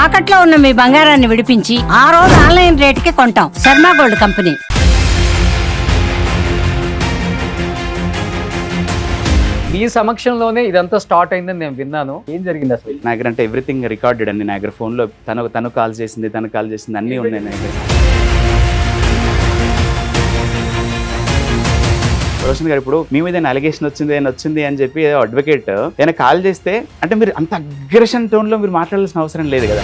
తాకట్లో ఉన్న మీ బంగారాన్ని విడిపించి ఆ రోజు ఆన్లైన్ రేటుకి కొంటాం. Sharma gold company. మీ సమక్షంలోనే ఇదంతా స్టార్ట్ అయిందని నేను విన్నాను. ఏం జరిగింది అసలు? నాగర్ అంటే ఎవ్రీథింగ్ రికార్డెడ్ అండి. నాగర్ ఫోన్లో తను కాల్ చేసింది, అన్నీ ఉన్నాయి నాగర్. రోషన్ గారు ఇప్పుడు మీ మీద అలిగేషన్ వచ్చింది అని చెప్పి అడ్వకేట్ ఏదైనా కాల్ చేస్తే అంటే మీరు అంత అగ్రెషన్ టోన్లో మీరు మాట్లాడాల్సిన అవసరం లేదు కదా.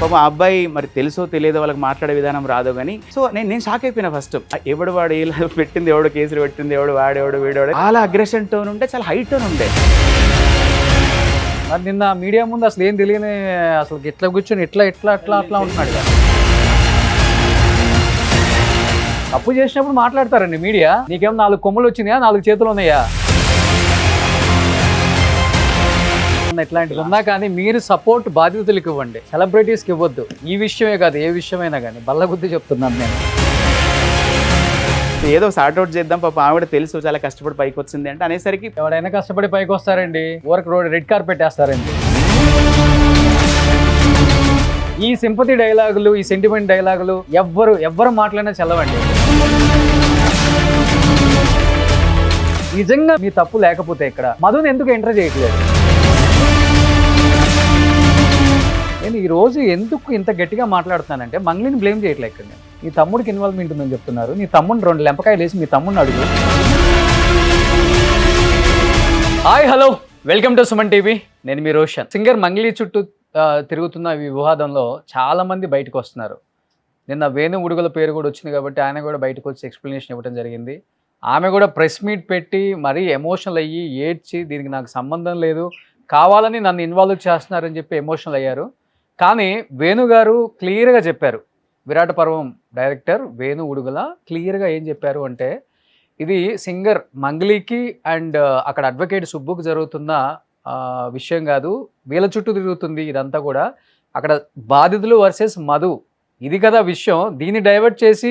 పాపం ఆ అబ్బాయి మరి తెలుసో తెలియదో వాళ్ళకి మాట్లాడే విధానం రాదో కానీ సో నేను షాక్ అయిపోయినా. ఫస్ట్ ఎవడు వాడు ఇలా పెట్టింది, ఎవడు కేసులు పెట్టింది, ఎవడు వాడేవాడు వీడవాడు, చాలా అగ్రెషన్ టోన్ ఉంటే, చాలా హై టోన్ ఉండే. మరి నిన్న మీడియా ముందు అసలు ఏం తెలియని అసలు ఇట్లా కూర్చొని అట్లా ఉంటున్నాడు కదా. తప్పు చేసినప్పుడు మాట్లాడతారండి మీడియా. నీకేమో 4 కొమ్ములు వచ్చినాయా, 4 చేతులు ఉన్నాయా? ఇట్లాంటివి ఉన్నా కానీ మీరు సపోర్ట్ బాధితులకు ఇవ్వండి, సెలబ్రిటీస్కి ఇవ్వద్దు. ఈ విషయమే కాదు, ఏ విషయమైనా కానీ బల్లగుద్ది చెప్తున్నాను నేను. ఏదో సార్ట్అవుట్ చేద్దాం, పాప ఆవిడ తెలుసు చాలా కష్టపడి పైకి వచ్చింది అంటే అనేసరికి ఎవడైనా కష్టపడి పైకి వస్తారండి, ఊరికి రెడ్ కార్పెట్ వేస్తారండి. ఈ సింపతి డైలాగులు, ఈ సెంటిమెంట్ డైలాగులు ఎవ్వరు మాట్లాడినా చల్లవండి. నిజంగా మీ తప్పు లేకపోతే ఇక్కడ మధుని ఎందుకు ఎంటర్ చేయట్లేదు? నేను ఈరోజు ఎందుకు ఇంత గట్టిగా మాట్లాడుతున్నానంటే మంగ్లీని బ్లేమ్ చేయట్లేదు ఇక్కడ. నేను నీ తమ్ముడికి ఇన్వాల్వ్మెంట్ ఉందని చెప్తున్నారు. నీ తమ్ముడిని 2 లెంపకాయలు వేసి మీ తమ్ముడిని అడుగు. Hi hello, welcome to Suman TV. నేను మీ రోషన్. సింగర్ మంగ్లీ చుట్టూ తిరుగుతున్న ఈ వివాదంలో చాలా మంది బయటకు వస్తున్నారు. నిన్న వేణు ఉడుగుల పేరు కూడా వచ్చింది కాబట్టి ఆయన కూడా బయటకు వచ్చి ఎక్స్ప్లెనేషన్ ఇవ్వడం జరిగింది. ఆమె కూడా ప్రెస్ మీట్ పెట్టి మరీ ఎమోషనల్ అయ్యి ఏడ్చి దీనికి నాకు సంబంధం లేదు, కావాలని నన్ను ఇన్వాల్వ్ చేస్తున్నారని చెప్పి ఎమోషనల్ అయ్యారు. కానీ వేణు గారు క్లియర్గా చెప్పారు. విరాట పర్వం డైరెక్టర్ వేణు ఉడుగుల క్లియర్గా ఏం చెప్పారు అంటే, ఇది సింగర్ మంగ్లీకి అండ్ అక్కడ అడ్వకేట్ సుబ్బుకు జరుగుతున్న విషయం కాదు, వీళ్ళ చుట్టూ తిరుగుతుంది ఇదంతా కూడా. అక్కడ బాధితులు వర్సెస్ మధు, ఇది కదా విషయం. దీన్ని డైవర్ట్ చేసి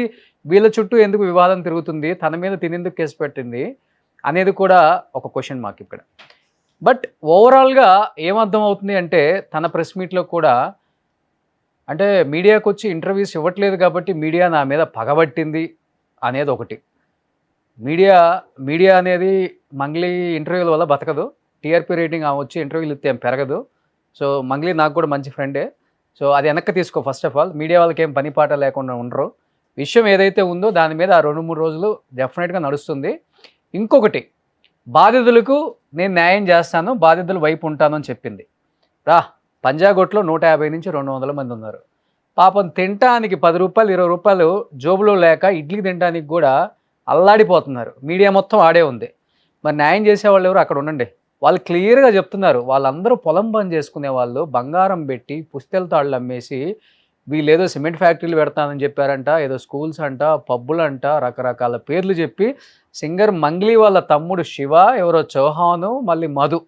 వీళ్ళ చుట్టూ ఎందుకు వివాదం తిరుగుతుంది, తన మీద తినేందుకు కేసు పెట్టింది అనేది కూడా ఒక క్వశ్చన్ మార్క్ ఇక్కడ. బట్ ఓవరాల్గా ఏమర్థం అవుతుంది అంటే, తన ప్రెస్ మీట్లో కూడా అంటే మీడియాకు వచ్చి ఇంటర్వ్యూస్ ఇవ్వట్లేదు కాబట్టి మీడియా నా మీద పగబట్టింది అనేది ఒకటి. మీడియా అనేది మంగ్లీ ఇంటర్వ్యూల వల్ల బతకదు. టీఆర్పీ రేటింగ్ వచ్చి ఇంటర్వ్యూలు ఇస్తే ఏం పెరగదు. సో మంగ్లీ నాకు కూడా మంచి ఫ్రెండే. సో అది వెనక్కి తీసుకో. ఫస్ట్ ఆఫ్ ఆల్ మీడియా వాళ్ళకి ఏం పని పాట లేకుండా ఉండరు. విషయం ఏదైతే ఉందో దాని మీద ఆ 2-3 రోజులు డెఫినెట్గా నడుస్తుంది. ఇంకొకటి, బాధితులకు నేను న్యాయం చేస్తాను, బాధితుల వైపు ఉంటాను అని చెప్పింది. పంజాగొట్లో 150 నుంచి 200 మంది ఉన్నారు. పాపం తినటానికి 10 రూపాయలు 20 రూపాయలు జోబులో లేక ఇడ్లీ తినడానికి కూడా అల్లాడిపోతున్నారు. మీడియా మొత్తం ఆడే ఉంది. మరి న్యాయం చేసేవాళ్ళు ఎవరు? అక్కడ ఉండండి. వాళ్ళు క్లియర్గా చెప్తున్నారు. వాళ్ళందరూ పొలం పని చేసుకునే వాళ్ళు, బంగారం పెట్టి పుస్తెల తాళ్ళు అమ్మేసి వీళ్ళు ఏదో సిమెంట్ ఫ్యాక్టరీలు పెడతానని చెప్పారంట, ఏదో స్కూల్స్ అంట, పబ్బులు అంట, రకరకాల పేర్లు చెప్పి సింగర్ మంగ్లీ వాళ్ళ తమ్ముడు శివ, ఎవరో చౌహాను, మళ్ళీ మధు,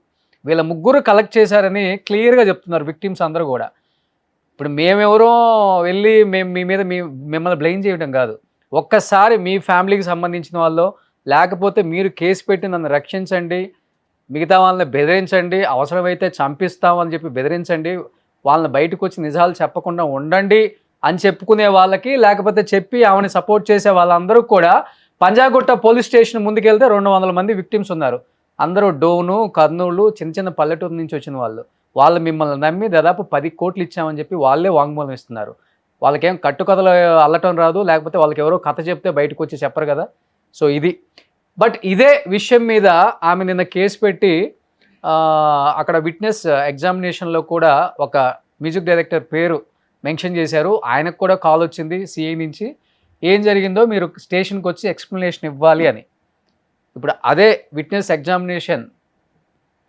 వీళ్ళ ముగ్గురు కలెక్ట్ చేశారని క్లియర్గా చెప్తున్నారు విక్టిమ్స్ అందరూ కూడా. ఇప్పుడు మేమెవరో వెళ్ళి మీ మీద మిమ్మల్ని బ్లేమ్ చేయడం కాదు. ఒక్కసారి మీ ఫ్యామిలీకి సంబంధించిన వాళ్ళు, లేకపోతే మీరు కేసు పెట్టి నన్ను రక్షించండి, మిగతా వాళ్ళని బెదిరించండి, అవసరమైతే చంపిస్తామని చెప్పి బెదిరించండి, వాళ్ళని బయటకు వచ్చి నిజాలు చెప్పకుండా ఉండండి అని చెప్పుకునే వాళ్ళకి, లేకపోతే చెప్పి ఆమెని సపోర్ట్ చేసే వాళ్ళందరూ కూడా పంజాగుట్ట పోలీస్ స్టేషన్ ముందుకెళ్తే 200 మంది విక్టిమ్స్ ఉన్నారు. అందరూ డోను, కర్నూలు, చిన్న పల్లెటూరు నుంచి వచ్చిన వాళ్ళు మిమ్మల్ని నమ్మి దాదాపు 10 కోట్లు ఇచ్చామని చెప్పి వాళ్ళే వాంగ్మూలం ఇస్తున్నారు. వాళ్ళకేం కట్టుకథలు అల్లటం రాదు, లేకపోతే వాళ్ళకి ఎవరో కథ చెప్తే బయటకు వచ్చి చెప్పరు కదా. సో ఇది. బట్ ఇదే విషయం మీద ఆమె నిన్న కేసు పెట్టి అక్కడ విట్నెస్ ఎగ్జామినేషన్లో కూడా ఒక మ్యూజిక్ డైరెక్టర్ పేరు మెన్షన్ చేశారు. ఆయనకు కూడా కాల్ వచ్చింది సిఐ నుంచి, ఏం జరిగిందో మీరు స్టేషన్కి వచ్చి ఎక్స్ప్లెనేషన్ ఇవ్వాలి అని. ఇప్పుడు అదే విట్నెస్ ఎగ్జామినేషన్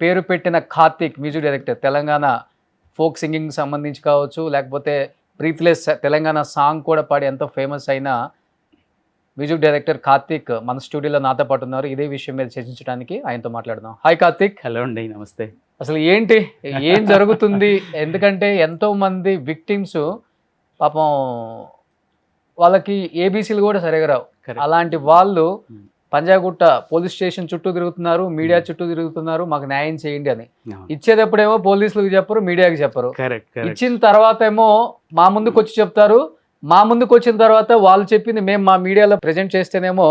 పేరు పెట్టిన Karthik, music director, Telangana folk singing సంబంధించి కావచ్చు, లేకపోతే బ్రీత్లెస్ తెలంగాణ సాంగ్ కూడా పాడి ఎంతో ఫేమస్ అయిన మ్యూజిక్ డైరెక్టర్ కార్తీక్ మన స్టూడియోలో నాతో పాటు ఉన్నారు. ఇదే విషయం మీద చర్చించడానికి ఆయనతో మాట్లాడదాం. హాయ్ కార్తీక్. హలో అండి, నమస్తే. అసలు ఏం జరుగుతుంది? ఎందుకంటే ఎంతోమంది విక్టిమ్స్ పాపం వాళ్ళకి ఏబీసీలు కూడా సరిగా రావు. అలాంటి వాళ్ళు పంజాగుట్ట పోలీస్ స్టేషన్ చుట్టూ తిరుగుతున్నారు, మీడియా చుట్టూ తిరుగుతున్నారు, మాకు న్యాయం చేయండి అని. ఇచ్చేటప్పుడేమో పోలీసులకు చెప్పరు, మీడియాకి చెప్పరు. ఇచ్చిన తర్వాత ఏమో మా ముందుకు వచ్చి చెప్తారు. మా ముందుకు వచ్చిన తర్వాత వాళ్ళు చెప్పింది మేము మా మీడియాలో ప్రెజెంట్ చేస్తేనేమో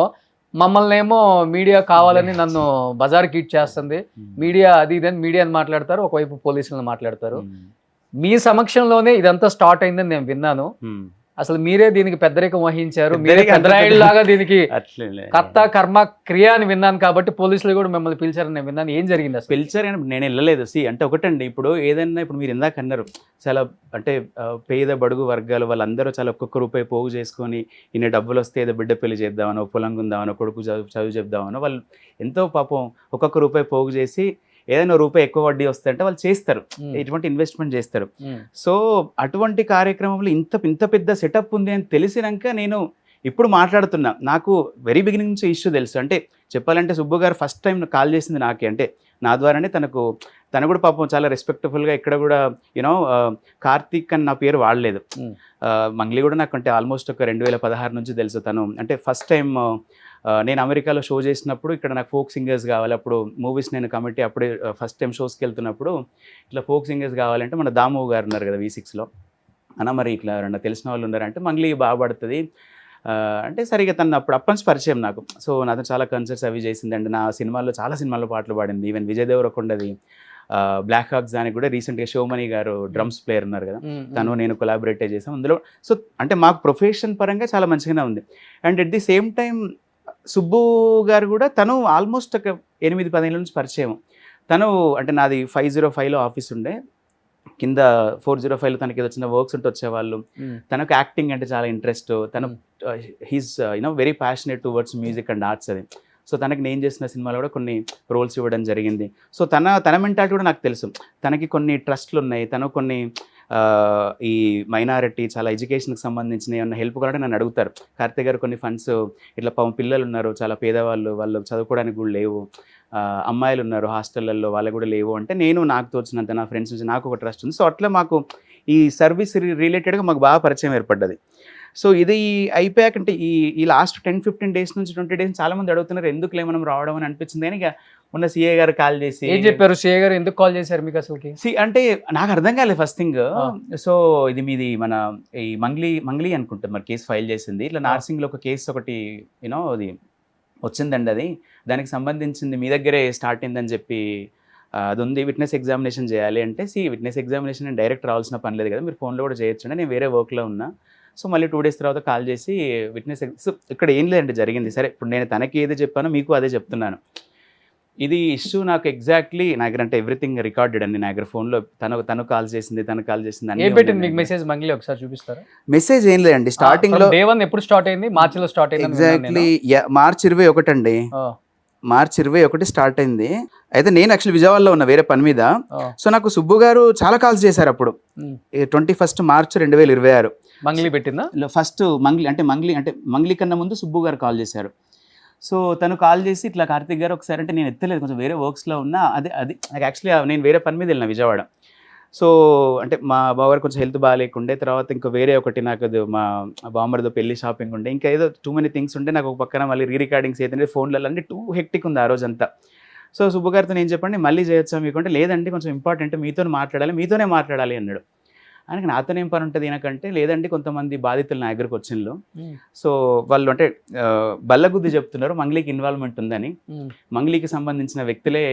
మమ్మల్ని ఏమో మీడియా కావాలని నన్ను బజార్కి హిట్ చేస్తుంది, మీడియా అది ఇదని మీడియా అని మాట్లాడతారు, ఒకవైపు పోలీసులను మాట్లాడతారు. మీ సమక్షంలోనే ఇదంతా స్టార్ట్ అయిందని నేను విన్నాను. అసలు మీరే దీనికి పెద్దరికం వహించారు, మీరే పెద్దరాయుడులాగా దీనికి కర్త కర్మ క్రియ అని విన్నాను. కాబట్టి పోలీసులు కూడా మిమ్మల్ని పిలిచారని నేను విన్నాను. ఏం జరిగింది అసలు? పిలిచారు కానీ నేను వెళ్ళలేదు. అంటే ఒకటండి, ఇప్పుడు ఏదైనా ఇప్పుడు మీరు ఇందాక అన్నారు చాలా అంటే పేద బడుగు వర్గాలు వాళ్ళందరూ చాలా ఒక్కొక్క రూపాయి పోగు చేసుకొని ఇన్ని డబ్బులు వస్తే ఏదో బిడ్డ పెళ్లి చేద్దామనో, పొలం ఉందామనో, కొడుకు చదువు చెప్దామనో వాళ్ళు ఎంతో పాపం ఒక్కొక్క రూపాయి పోగు చేసి ఏదైనా రూపాయి ఎక్కువ వడ్డీ వస్తుందంటే వాళ్ళు చేస్తారు, ఎటువంటి ఇన్వెస్ట్మెంట్ చేస్తారు. సో అటువంటి కార్యక్రమంలో ఇంత పెద్ద సెటప్ ఉంది అని తెలిసినాక నేను ఇప్పుడు మాట్లాడుతున్నా. నాకు వెరీ బిగినింగ్ నుంచి ఇష్యూ తెలుసు. అంటే చెప్పాలంటే సుబ్బు గారు ఫస్ట్ టైం కాల్ చేసింది నాకే, అంటే నా ద్వారానే తను కూడా పాపం చాలా రెస్పెక్టబుల్గా ఇక్కడ కూడా యూనో కార్తీక్ అని నా పేరు వాడలేదు. మంగ్లీ కూడా నాకు అంటే ఆల్మోస్ట్ ఒక 2016 నుంచి తెలుసు. తను అంటే ఫస్ట్ టైం నేను అమెరికాలో షో చేసినప్పుడు ఇక్కడ నాకు ఫోక్ సింగర్స్ కావాలి. అప్పుడు మూవీస్ నేను కమిటీ అప్పుడే ఫస్ట్ టైం షోస్కి వెళ్తున్నప్పుడు ఇట్లా ఫోక్ సింగర్స్ కావాలంటే మన దాము గారు ఉన్నారు కదా V6లో, అన్న మరి ఇట్లా రెండు తెలిసిన వాళ్ళు ఉన్నారంటే మంగ్లీ బాగా పడుతుంది అంటే సరిగా తను అప్పటి నుంచి పరిచయం నాకు. సో నాతో చాలా కన్సర్ట్స్ అవి చేసిందండి. నా సినిమాల్లో చాలా సినిమాల్లో పాటలు పాడింది. ఈవెన్ విజయ్ దేవరకొండది బ్లాక్ హాక్స్ దానికి కూడా రీసెంట్గా శివమణి గారు డ్రమ్స్ ప్లేయర్ ఉన్నారు కదా, తను నేను కొలాబరేట్ చేసాం అందులో. సో అంటే మాకు ప్రొఫెషన్ పరంగా చాలా మంచిగానే ఉంది. And at the same time Subbu గారు కూడా తను ఆల్మోస్ట్ ఒక 8-10 ఏళ్ళ నుంచి పరిచయం. తను అంటే నాది 505లో ఆఫీస్ ఉండే, కింద 405లో తనకి ఏదో చిన్న వర్క్స్ ఉంటే వచ్చేవాళ్ళు. తనకు యాక్టింగ్ అంటే చాలా ఇంట్రెస్ట్. తను he's very passionate towards music and arts అది. సో తనకి నేను చేసిన సినిమాలో కూడా కొన్ని రోల్స్ ఇవ్వడం జరిగింది. సో తన మెంటాలిటీ కూడా నాకు తెలుసు. తనకి కొన్ని ట్రస్ట్లు ఉన్నాయి, తను కొన్ని ఈ మైనారిటీ చాలా ఎడ్యుకేషన్కి సంబంధించిన ఏమన్నా హెల్ప్ కావాలంటే నన్ను అడుగుతారు. కార్తీక్ గారు కొన్ని ఫండ్స్ ఇట్లా పిల్లలు ఉన్నారు చాలా పేదవాళ్ళు, వాళ్ళు చదువుకోవడానికి కూడా లేవు, అమ్మాయిలు ఉన్నారు హాస్టళ్ళల్లో వాళ్ళకు కూడా లేవు అంటే నేను నాకు తోచినంత నా ఫ్రెండ్స్ నుంచి నాకు ఒక ట్రస్ట్ ఉంది. సో అట్లా మాకు ఈ సర్వీస్ రిలేటెడ్గా మాకు బాగా పరిచయం ఏర్పడ్డది. సో ఇది అయిపోయాక అంటే ఈ లాస్ట్ 10-15 డేస్ నుంచి 20 డేస్ చాలామంది అడుగుతున్నారు ఎందుకు మనం రావడం అని అనిపించింది. కానీ ఇక మొన్న సిఏ గారు కాల్ చేసి ఏం చెప్పారు? సిఏ గారు ఎందుకు కాల్ చేశారు మీకు అసలుకి? అంటే నాకు అర్థం కాలేదు ఫస్ట్ థింగ్. సో ఇది మీది మన ఈ మంగ్లీ అనుకుంటా మరి కేసు ఫైల్ చేసింది. ఇట్లా నార్సింగ్లో ఒక కేసు ఒకటి అది వచ్చిందండి, అది దానికి సంబంధించింది మీ దగ్గరే స్టార్ట్ అయిందని చెప్పి అది ఉంది, విట్నెస్ ఎగ్జామినేషన్ చేయాలి అంటే విట్నెస్ ఎగ్జామినేషన్ నేను డైరెక్ట్ రావాల్సిన పని లేదు కదా, మీరు ఫోన్లో కూడా చేయొచ్చు, నేను వేరే వర్క్లో ఉన్నా. సో మళ్ళీ 2 డేస్ తర్వాత కాల్ చేసి విట్నెస్. సో ఇక్కడ ఏం లేదంటే జరిగింది, సరే ఇప్పుడు నేను తనకి ఏది చెప్పానో మీకు అదే చెప్తున్నాను. ఇది ఇష్యూ నాకు ఎగ్జాక్ట్లీ నా దగ్గర అంటే ఎవ్రీథింగ్ రికార్డెడ్ అండి నా దగ్గర ఫోన్లో. తను కాల్ చేసింది అని పెట్టింది మీకు మెసేజ్ మంగ్లీ ఒకసారి చూపిస్తారా? మెసేజ్ ఏం లేదండి, స్టార్టింగ్ లో డే 1 ఎప్పుడు స్టార్ట్ అయింది? మార్చిలో స్టార్ట్ అయింది. ఎగ్జాక్ట్లీ మార్చ్ 21 అండి, మార్చ్ 21 స్టార్ట్ అయింది. అయితే నేను యాక్చువల్లీ విజయవాడలో ఉన్న వేరే పని మీద. సో నాకు సుబ్బు గారు చాలా కాల్స్ చేశారు అప్పుడు 21 మార్చ్ 2026. మంగ్లీ పెట్టిందా ఫస్ట్? మంగ్లీ కన్నా ముందు సుబ్బు గారు కాల్ చేశారు. సో తను కాల్ చేసి ఇట్లా కార్తీక్ గారు ఒకసారి అంటే నేను ఎత్తలేదు, కొంచెం వేరే వర్క్స్లో ఉన్నా. అది నాకు యాక్చువల్లీ నేను వేరే పని మీద వెళ్ళిన విజయవాడ. సో అంటే మా బావగారు కొంచెం హెల్త్ బాగాలేకుండే, తర్వాత ఇంకా వేరే ఒకటి నాకు అది మా బామ్మర్దో పెళ్లి షాపింగ్ ఉండే, ఇంకా ఏదో టూ మెనీ థింగ్స్ ఉంటే నాకు ఒక పక్కన మళ్ళీ రికార్డింగ్స్ అయితే ఫోన్లలో అంటే టూ హెక్టిక్ ఉంది ఆ రోజంతా. సో సుబ్బు గారితో నేను చెప్పండి మళ్ళీ చేయొచ్చా మీకు అంటే, లేదండి కొంచెం ఇంపార్టెంట్ మీతోనే మాట్లాడాలి అన్నాడు. ఆయనకి నాతోనే ఏం పని ఉంటుంది ఈయనకంటే, లేదండి కొంతమంది బాధితులు నా దగ్గరకు వచ్చిండ్రు, సో వాళ్ళు అంటే బల్లగుద్ది చెప్తున్నారు మంగ్లీకి ఇన్వాల్వ్మెంట్ ఉందని, మంగ్లీకి సంబంధించిన వ్యక్తులే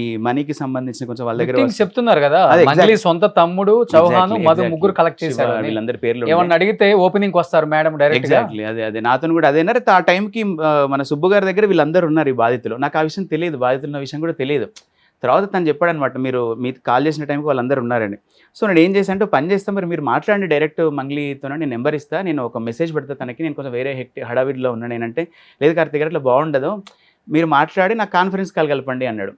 ఈ మనీకి సంబంధించిన కొంచెం వాళ్ళ దగ్గర చెప్తున్నారు కదా, మంగ్లీ సొంత తమ్ముడు చౌహాన్ మధు ముగ్గురు కలెక్ట్ చేశారు, వీళ్ళందరి పేర్లు ఏమన్నా అడిగితే ఓపెనింగ్ వస్తారు మేడం డైరెక్ట్. ఎగ్జాక్ట్లీ అదే నాతో కూడా అదేనారు. ఆ టైంకి మన సుబ్బు గారి దగ్గర వీళ్ళందరూ ఉన్నారు ఈ బాధితులు. నాకు ఆ విషయం తెలియదు, బాధితుల విషయం కూడా తెలియదు. తర్వాత తను చెప్పాడనమాట, మీకు కాల్ చేసిన టైంకి వాళ్ళందరూ ఉన్నారండి. సో నేను ఏం చేశాను అంటే, పని చేస్తాను మీరు మాట్లాడండి డైరెక్ట్ మంగ్లీతో, నేను నెంబర్ ఇస్తాను, నేను ఒక మెసేజ్ పెడతా తనకి, నేను కొంచెం వేరే హడావిడిలో ఉన్నాను నేనంటే, లేదు కార్తీక్ గారు అట్లా బాగుండదు, మీరు మాట్లాడి నాకు కాన్ఫరెన్స్ కాల్ కలపండి అన్నాడు.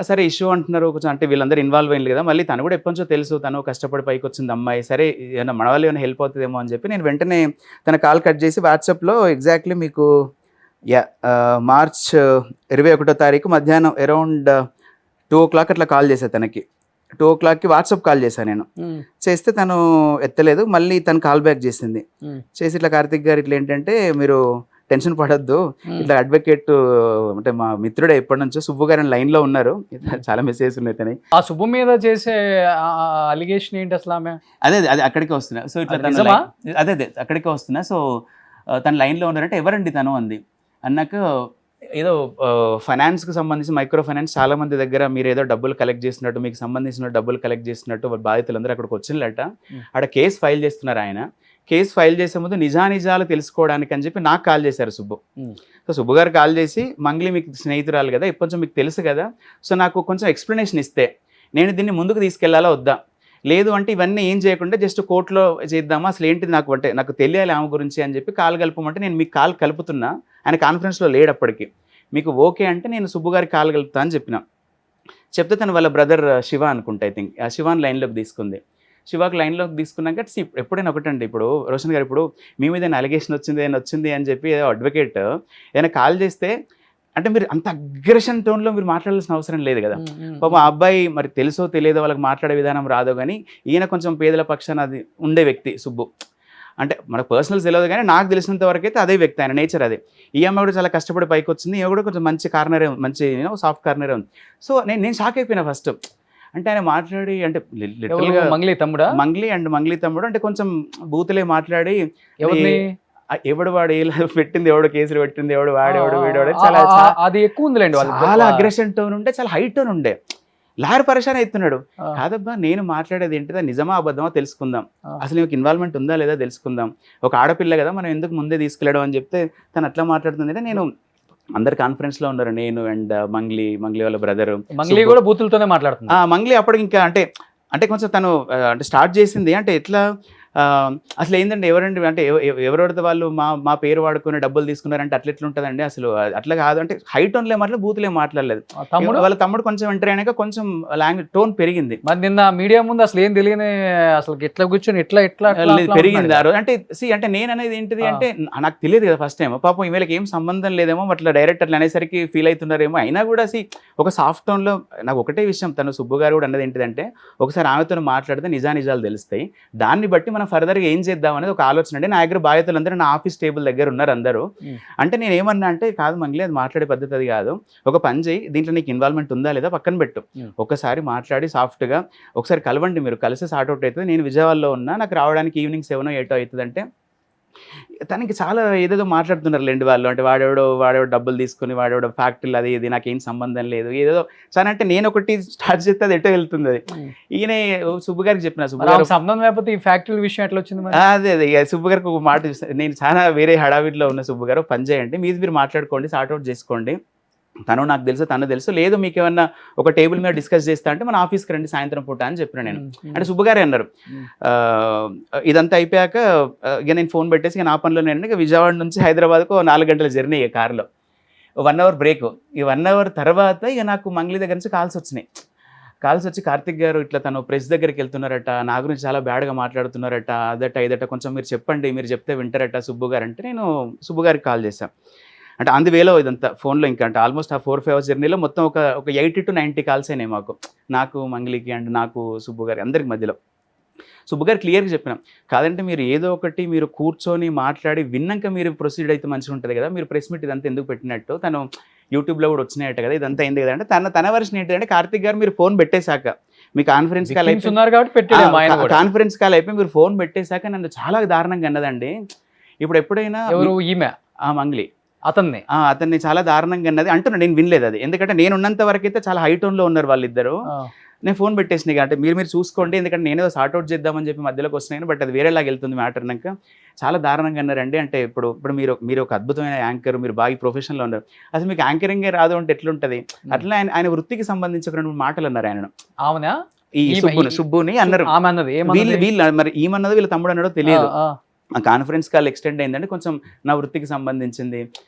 సరే ఇష్యూ అంటున్నారు కొంచెం, అంటే వీళ్ళందరూ ఇన్వాల్వ్ అయ్యింది కదా, మళ్ళీ తను కూడా ఎప్పటించో తెలుసు, తను కష్టపడి పైకి వచ్చింది అమ్మాయి, సరే ఏమన్నా మన వాళ్ళు ఏమైనా హెల్ప్ అవుతుందేమో అని చెప్పి నేను వెంటనే తన కాల్ కట్ చేసి వాట్సాప్లో ఎగ్జాక్ట్లీ మీకు మార్చ్ 21వ తారీఖు మధ్యాహ్నం అరౌండ్ 2 o'clock అట్లా కాల్ చేశాను తనకి. 2 o'clockకి వాట్సాప్ కాల్ చేశాను నేను. చేస్తే తను ఎత్తలేదు, మళ్ళీ తను కాల్ బ్యాక్ చేసింది. చేసి ఇట్లా కార్తీక్ గారు ఇట్లా ఏంటంటే మీరు టెన్షన్ పడొద్దు, ఇట్లా అడ్వకేట్ అంటే మా మిత్రుడే ఎప్పటి నుంచో సుబ్బు గారు లైన్ లో ఉన్నారు, చాలా మెసేజ్ ఉన్నాయి తని. ఆ శుభ మీద చేసే అలిగేషన్ ఏంటి అసలు ఆమె? అదే అదే అక్కడికే వస్తున్నా. సో ఇట్లా అది తను నిజమా? అదే అదే అక్కడికే వస్తున్నా. సో తన లైన్ లో ఉన్నారంటే ఎవరండి తను అంది. అన్నాక ఏదో ఫైనాన్స్కి సంబంధించి మైక్రో ఫైనాన్స్ చాలా మంది దగ్గర మీరు ఏదో డబ్బులు కలెక్ట్ చేసినట్టు, మీకు సంబంధించిన డబ్బులు కలెక్ట్ చేసినట్టు బాధితులందరూ అక్కడికి వచ్చినట్ట. ఆడ కేసు ఫైల్ చేస్తున్నారు. ఆయన కేసు ఫైల్ చేసే ముందు నిజానిజాలు తెలుసుకోవడానికి అని చెప్పి నాకు కాల్ చేశారు సుబ్బు. సో సుబ్బు గారు కాల్ చేసి, మంగ్లీ మీకు స్నేహితురాలు కదా, కొంచెం మీకు తెలుసు కదా, సో నాకు కొంచెం ఎక్స్ప్లెనేషన్ ఇస్తే నేను దీన్ని ముందుకు తీసుకెళ్లాలా వద్దా, లేదు అంటే ఇవన్నీ ఏం చేయకుండా జస్ట్ కోర్టులో చేద్దామా, అసలు ఏంటిది నాకు అంటే నాకు తెలియాలి ఆమె గురించి అని చెప్పి కాల్ కలపమంటే నేను మీకు కాల్ కలుపుతున్నా. ఆయన కాన్ఫరెన్స్లో లేడప్పటికి. మీకు ఓకే అంటే నేను సుబ్బు గారికి కాల్ కలుపుతా అని చెప్పిన. చెప్తే తను వాళ్ళ బ్రదర్ శివ అనుకుంటా, ఐ థింక్ ఆ శివాని లైన్లోకి తీసుకుంది. శివాకి లైన్లోకి తీసుకున్నాక ఎప్పుడైనా ఒకటండి, ఇప్పుడు రోషన్ గారు ఇప్పుడు మీ మీద అలిగేషన్ వచ్చింది అని చెప్పి ఏదో అడ్వకేట్ ఏదైనా కాల్ చేస్తే అంటే మీరు అంత అగ్రెషన్ టోన్లో మీరు మాట్లాడాల్సిన అవసరం లేదు కదా. పాపం ఆ అబ్బాయి మరి తెలుసో తెలియదో వాళ్ళకి మాట్లాడే విధానం రాదో, కానీ ఈయన కొంచెం పేదల పక్షాన అది ఉండే వ్యక్తి సుబ్బు. అంటే మనకు పర్సనల్స్ తెలియదు కానీ నాకు తెలిసినంత వరకు అయితే అదే వ్యక్తి, ఆయన నేచర్ అదే. ఈ అమ్మాయి కూడా చాలా కష్టపడి పైకి వచ్చింది, ఈమె కూడా కొంచెం మంచి కార్నరే ఉంది, మంచి సాఫ్ట్ కార్నరే ఉంది. సో నేను షాక్ అయిపోయినా ఫస్ట్. అంటే ఆయన మాట్లాడి అంటే లిటరల్గా మంగ్లీ తమ్ముడా, మంగ్లీ తమ్ముడు అంటే కొంచెం బూతులే మాట్లాడి, ఎవడు వాడు ఏ పెట్టింది, ఎవడు కేసులు పెట్టింది, ఎవడు వాడేవాడు వీడవాడు, చాలా అది ఎక్కువ ఉందిలేండి. చాలా అగ్రెషన్ టోన్ ఉండే, చాలా హై టోన్ ఉండే. లాయర్ పరేషాన్ అవుతున్నాడు. కాదబ్బా నేను మాట్లాడేది ఏంటిదా, నిజమా అబద్ధమా తెలుసుకుందాం, అసలు నీకు ఇన్వాల్వ్మెంట్ ఉందా లేదా తెలుసుకుందాం, ఒక ఆడపిల్ల కదా మనం ఎందుకు ముందే తీసుకెళ్ళడం అని చెప్తే తను అట్లా మాట్లాడుతుంది. అంటే నేను అందరు కాన్ఫరెన్స్ లో ఉన్నారు, నేను అండ్ మంగ్లీ వాళ్ళ బ్రదర్. మంగ్లీ కూడా బూతులతోనే మాట్లాడుతుంది. మంగ్లీ అప్పటికి ఇంకా అంటే కొంచెం తను అంటే స్టార్ట్ చేసింది అంటే ఎట్లా అసలు ఏంటంటే ఎవరండి అంటే ఎవరెవరితో వాళ్ళు మా పేరు వాడుకుని డబ్బులు తీసుకున్నారంటే అట్లా ఎట్లా ఉంటుందండి, అసలు అట్లా కాదు అంటే హై టోన్లే మాట్లాడలేదు, బూతులే మాట్లాడలేదు. వాళ్ళ తమ్ముడు కొంచెం ఎంటర్ అయినాక కొంచెం లాంగ్వేజ్ టోన్ పెరిగింది. మరి నిన్న మీడియా ముందు అసలు ఏం తెలియని అసలు ఎట్లా కూర్చొని ఎట్లా పెరిగింది ఆ రోజు. అంటే నేను అనేది ఏంటిది అంటే నాకు తెలియదు కదా ఫస్ట్ టైం, పాపం వీళ్ళకి ఏం సంబంధం లేదేమో అట్లా డైరెక్ట్ అట్లా అనేసరికి ఫీల్ అవుతున్నారేమో. అయినా కూడా ఒక సాఫ్ట్ టోన్లో నాకు ఒకటే విషయం తను సుబ్బు గారు కూడా అన్నది ఏంటిదంటే, ఒకసారి ఆమెతో మాట్లాడితే నిజానిజాలు తెలుస్తాయి, దాన్ని బట్టి మనం ఫర్దర్గా ఏం చేద్దాం అనేది ఒక ఆలోచన. అంటే నా దగ్గర బాధ్యతలందరూ నా ఆఫీస్ టేబుల్ దగ్గర ఉన్నారు అందరూ. అంటే నేను ఏమన్నా అంటే కాదు మంగ్లీ అది మాట్లాడే పద్ధతి అది కాదు, ఒక పని చేయి, దీంట్లో నీకు ఇన్వాల్వ్మెంట్ ఉందా లేదా పక్కన పెట్టు, ఒకసారి మాట్లాడి సాఫ్ట్గా ఒకసారి కలవండి, మీరు కలిసి సార్ట్అవుట్ అవుతుంది, నేను విజయవాడలో ఉన్నా, నాకు రావడానికి ఈవినింగ్ 7 8 అవుతుంది అంటే తనకి చాలా ఏదేదో మాట్లాడుతున్నారు లేండి వాళ్ళు. అంటే వాడెవడో డబ్బులు తీసుకుని వాడెవడో ఫ్యాక్టరీలు అది ఇది నాకేం సంబంధం లేదు ఏదో చాలా. అంటే నేను ఒకటి స్టార్ట్ చేస్తే అది ఎటో వెళ్తుంది. అది ఈయన సుబ్బు గారికి చెప్పిన, సుబ్బు గారు సంబంధం లేకపోతే ఈ ఫ్యాక్టరీ విషయం ఎట్లా వచ్చింది? అదే సుబ్బు గారికి ఒక మాట నేను చాలా వేరే హడావిడిలో ఉన్న సుబ్బు గారు, పని చేయండి, మీరు మాట్లాడుకోండి, సార్ట్అవుట్ చేసుకోండి, తను నాకు తెలుసు తను తెలుసు, లేదు మీకు ఏమన్నా ఒక టేబుల్ మీద డిస్కస్ చేస్తా అంటే మన ఆఫీస్కి రండి సాయంత్రం పూట అని చెప్పిన నేను. అంటే సుబ్బు గారే అన్నారు. ఇదంతా అయిపోయాక ఇక నేను ఫోన్ పెట్టేసి ఇక నా పనిలో నేను ఇక విజయవాడ నుంచి హైదరాబాద్కు 4 గంటల జర్నీ కార్లో, 1 అవర్ బ్రేక్. ఈ 1 అవర్ తర్వాత ఇక నాకు మంగ్లీ దగ్గర నుంచి కాల్స్ వచ్చి కార్తిక్ గారు ఇట్లా తను ప్రెస్ దగ్గరికి వెళ్తున్నారట, నా గురించి చాలా బ్యాడ్గా మాట్లాడుతున్నారట, అదట ఇదట, కొంచెం మీరు చెప్పండి, మీరు చెప్తే వింటారట సుబ్బు గారు అంటే నేను సుబ్బు గారికి కాల్ చేశాను. అంటే అందువేలో ఇదంతా ఫోన్లో ఇంకా అంటే ఆల్మోస్ట్ ఆ 4-5 అవర్స్ జర్నీలో మొత్తం ఒక 80 to 90 కాల్స్ అయినాయి నాకు మంగ్లీకి అండ్ నాకు సుబ్బు గారికి అందరికి మధ్యలో. సుబ్బు గారు క్లియర్గా చెప్పినాం, కాదంటే మీరు ఏదో ఒకటి మీరు కూర్చొని మాట్లాడి విన్నాక మీరు ప్రొసీడ్ అయితే మంచిగా ఉంటుంది కదా, మీరు ప్రెస్ మీట్ ఇదంతా ఎందుకు పెట్టినట్టు, తను యూట్యూబ్లో కూడా వచ్చినాయట కదా, ఇదంతా అయింది కదా అంటే తన వర్షన్ ఏంటంటే కార్తిక్ గారు మీరు ఫోన్ పెట్టేశాక మీ కాన్ఫరెన్స్ కాల్ అయిపోయి కాన్ఫరెన్స్ కాల్ అయిపోయి మీరు ఫోన్ పెట్టేశాక నన్ను చాలా దారుణంగా అన్నదండి. ఇప్పుడు ఎప్పుడైనా ఈమె మంగ్లీ అతన్ని చాలా దారుణంగా అన్నది అంటున్నా, నేను వినలేదు అది, ఎందుకంటే నేను ఉన్నంత వరకు అయితే చాలా హై టోన్లో ఉన్నారు వాళ్ళిద్దరు. నేను ఫోన్ పెట్టేసినాయి అంటే మీరు చూసుకోండి, ఎందుకంటే నేనేదో సార్ట్అవుట్ చేద్దామని చెప్పి మధ్యలోకి వస్తున్నాను, బట్ అది వేరేలాగా వెళ్తుంది మ్యాటర్ అన్నాక చాలా దారుణంగా అన్నారండి. అంటే ఇప్పుడు మీరు ఒక అద్భుతమైన యాంకర్, మీరు బాగా ప్రొఫెషన్లో ఉన్నారు, అసలు మీకు యాంకరింగే రాదు అంటే ఎట్లుంటుంది, అట్లా ఆయన వృత్తికి సంబంధించి 2 మాటలు అన్నారు ఆయన. అవునా? ఈ సుబ్బుని అన్నారు, వీళ్ళు మరి ఏమన్నది వీళ్ళ తమ్ముడు అన్నాడో తెలియదు. ఆ కాన్ఫరెన్స్ కాల్ ఎక్స్టెండ్ అయిందంటే కొంచెం నా వృత్తికి సంబంధించింది,